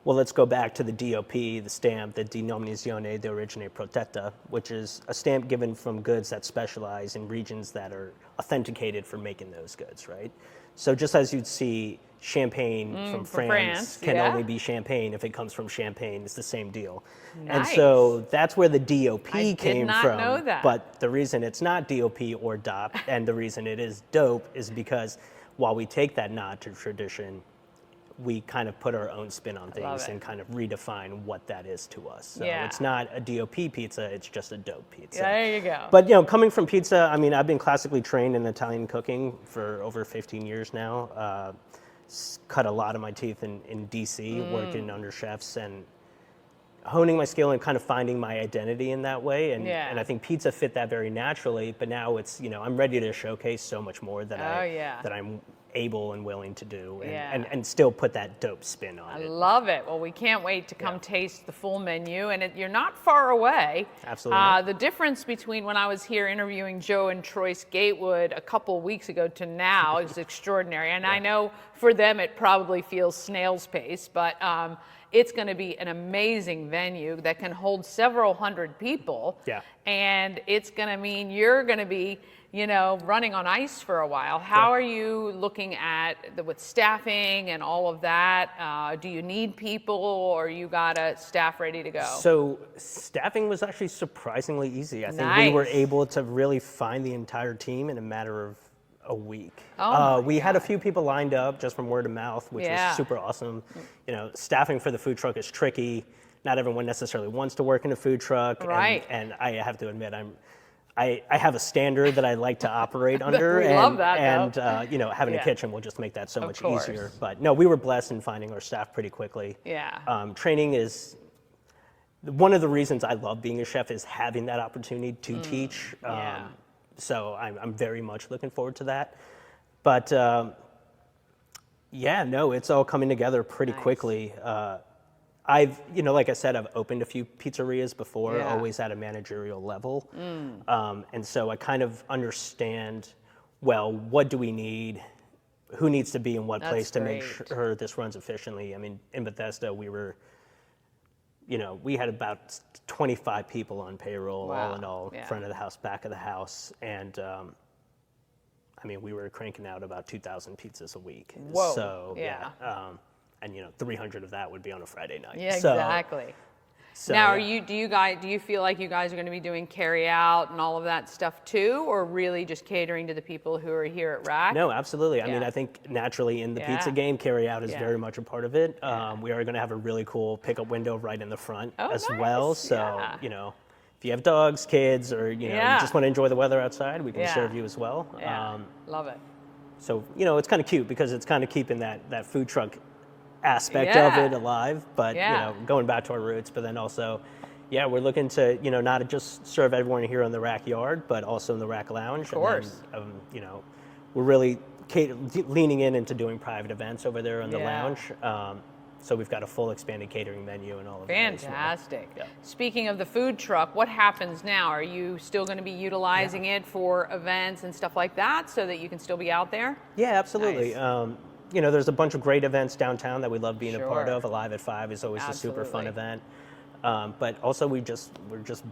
S11: Well, let's go back to the DOP, the stamp, the Denominazione di Origine Protetta, which is a stamp given from goods that specialize in regions that are authenticated for making those goods, right? So just as you'd see champagne from France can
S1: yeah.
S11: only be champagne if it comes from Champagne, it's the same deal.
S1: Nice.
S11: And so that's where the DOP
S1: I
S11: came
S1: did not
S11: from.
S1: know that.
S11: But the reason it's not DOP or DOP and the reason it is dope is because while we take that nod to tradition, we kind of put our own spin on things and kind of redefine what that is to us. So
S1: Yeah.
S11: it's not a DOP pizza, it's just a dope pizza.
S1: There you go.
S11: But coming from pizza, I mean, I've been classically trained in Italian cooking for over 15 years now. Cut a lot of my teeth in DC, working under chefs and honing my skill and kind of finding my identity in that way. And,
S1: Yeah.
S11: and I think pizza fit that very naturally, but now it's, I'm ready to showcase so much more that that I'm able and willing to do and still put that dope spin on
S1: I
S11: it.
S1: love it. Well, we can't wait to come taste the full menu, and you're not far away.
S11: Absolutely.
S1: The difference between when I was here interviewing Joe and Troyce Gatewood a couple weeks ago to now is extraordinary. And I know for them it probably feels snail's pace, but it's going to be an amazing venue that can hold several hundred people.
S11: Yeah.
S1: And it's going to mean you're going to be running on ice for a while. How are you looking at with staffing and all of that? Do you need people, or you got a staff ready to go?
S11: So staffing was actually surprisingly easy. I think we were
S1: Nice.
S11: able to really find the entire team in a matter of a week.
S1: Oh my
S11: we had a few people lined up just from word of mouth, which was super awesome. Staffing for the food truck is tricky. Not everyone necessarily wants to work in a food truck.
S1: Right.
S11: And I have to admit, I have a standard that I like to operate under.
S1: We love that,
S11: and
S1: though.
S11: having a kitchen will just make that so much easier. But no, we were blessed in finding our staff pretty quickly.
S1: Yeah.
S11: Training is one of the reasons I love being a chef is having that opportunity to teach. So I'm very much looking forward to that. But it's all coming together pretty quickly. I've, like I said, I've opened a few pizzerias before, always at a managerial level. And so I kind of understand, well, what do we need? Who needs to be in what place to make sure this runs efficiently? I mean, in Bethesda, we had about 25 people on payroll, all in all, front of the house, back of the house. And we were cranking out about 2,000 pizzas a week.
S1: Whoa.
S11: So, and 300 of that would be on a Friday night.
S1: Yeah, exactly.
S11: So,
S1: now, do you feel like you guys are going to be doing carry out and all of that stuff too, or really just catering to the people who are here at Rack?
S11: No, absolutely. I mean, I think naturally in the pizza game, carry out is very much a part of it. We are going to have a really cool pickup window right in the front as well. So, if you have dogs, kids, or you just want to enjoy the weather outside, we can serve you as well.
S1: Love it.
S11: So, it's kind of cute because it's kind of keeping that food truck aspect of it alive, but going back to our roots. But then also, we're looking to not just serve everyone here on the Rack Yard, but also in the Rack Lounge.
S1: Of course.
S11: And then, we're really leaning into doing private events over there in the lounge. So we've got a full expanded catering menu and all of that.
S1: Fantastic. Speaking of the food truck, what happens now? Are you still going to be utilizing it for events and stuff like that so that you can still be out there?
S11: Yeah, absolutely.
S1: Nice.
S11: There's a bunch of great events downtown that we love being a part of. Alive at 5 is always a super fun event. But also we're just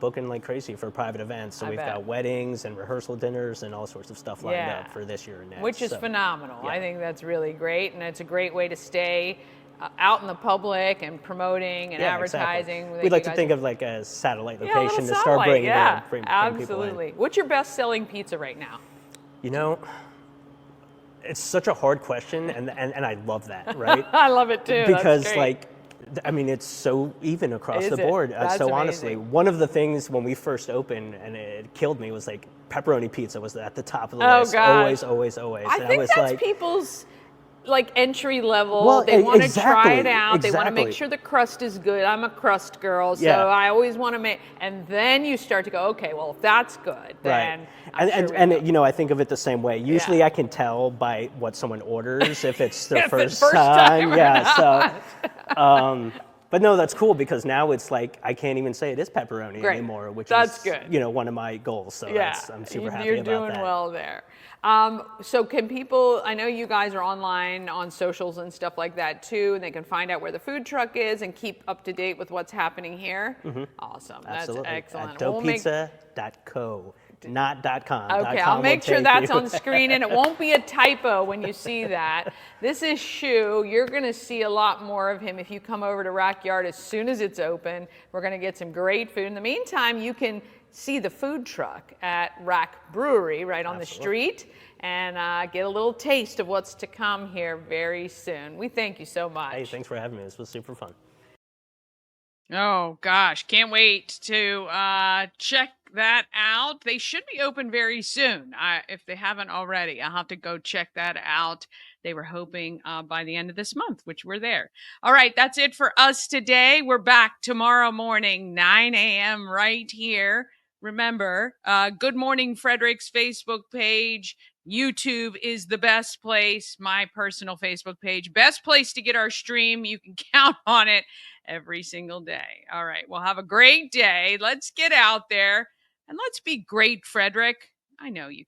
S11: booking like crazy for private events. So we've got weddings and rehearsal dinners and all sorts of stuff lined up for this year and next.
S1: Which is phenomenal. I think that's really great, and it's a great way to stay out in the public and promoting and advertising.
S11: Exactly. We'd like to think of like a satellite location to start bringing bring people in.
S1: What's your best-selling pizza right now?
S11: It's such a hard question, and I love that, right?
S1: I love it too.
S11: Because it's so even across the board. So honestly, one of the things when we first opened, and it killed me, was like pepperoni pizza was at the top of the list.
S1: Gosh.
S11: Always.
S1: I think that's people's
S12: like entry level.
S11: Well,
S12: They want to try it
S11: exactly,
S12: out. They want to make
S11: exactly.
S12: sure the crust is good. I'm a crust girl, so
S11: Yeah.
S12: I always want to make. And then you start to go, okay, well, if that's good, then
S11: Right.
S12: I'm
S11: And,
S12: sure
S11: and,
S12: we
S11: and you know, I think of it the same way. Usually I can tell by what someone orders if it's their
S12: If it's
S11: first time.
S12: or
S11: Yeah.
S12: not.
S11: So, but no, that's cool because now it's like I can't even say it is pepperoni
S12: Great.
S11: anymore, which
S12: That's
S11: is
S12: good.
S11: you know one of my goals. So I'm super happy
S12: you're
S11: about
S12: doing
S11: that.
S12: well there. So can people, I know you guys are online on socials and stuff like that too, and they can find out where the food truck is and keep up to date with what's happening here. Awesome.
S11: Absolutely.
S12: That's excellent.
S11: At
S12: We'll make-
S11: dough.pizza.co, not .com.
S12: Okay,
S11: .com
S12: I'll
S11: will
S12: make sure
S11: take
S12: that's
S11: you.
S12: on screen and it won't be a typo when you see that. This is Shu. You're going to see a lot more of him if you come over to Rack Yard as soon as it's open. We're going to get some great food. In the meantime, you can see the food truck at Rack Brewery right on the street and get a little taste of what's to come here very soon. We thank you so much.
S11: Hey, thanks for having me. This was super fun.
S1: Oh gosh, can't wait to check that out. They should be open very soon. If they haven't already, I'll have to go check that out. They were hoping by the end of this month, which we're there. All right, that's it for us today. We're back tomorrow morning, 9 a.m. right here. Remember, Good Morning Frederick's Facebook page. YouTube is the best place. My personal Facebook page, best place to get our stream. You can count on it every single day. All right. Well, have a great day. Let's get out there and let's be great, Frederick. I know you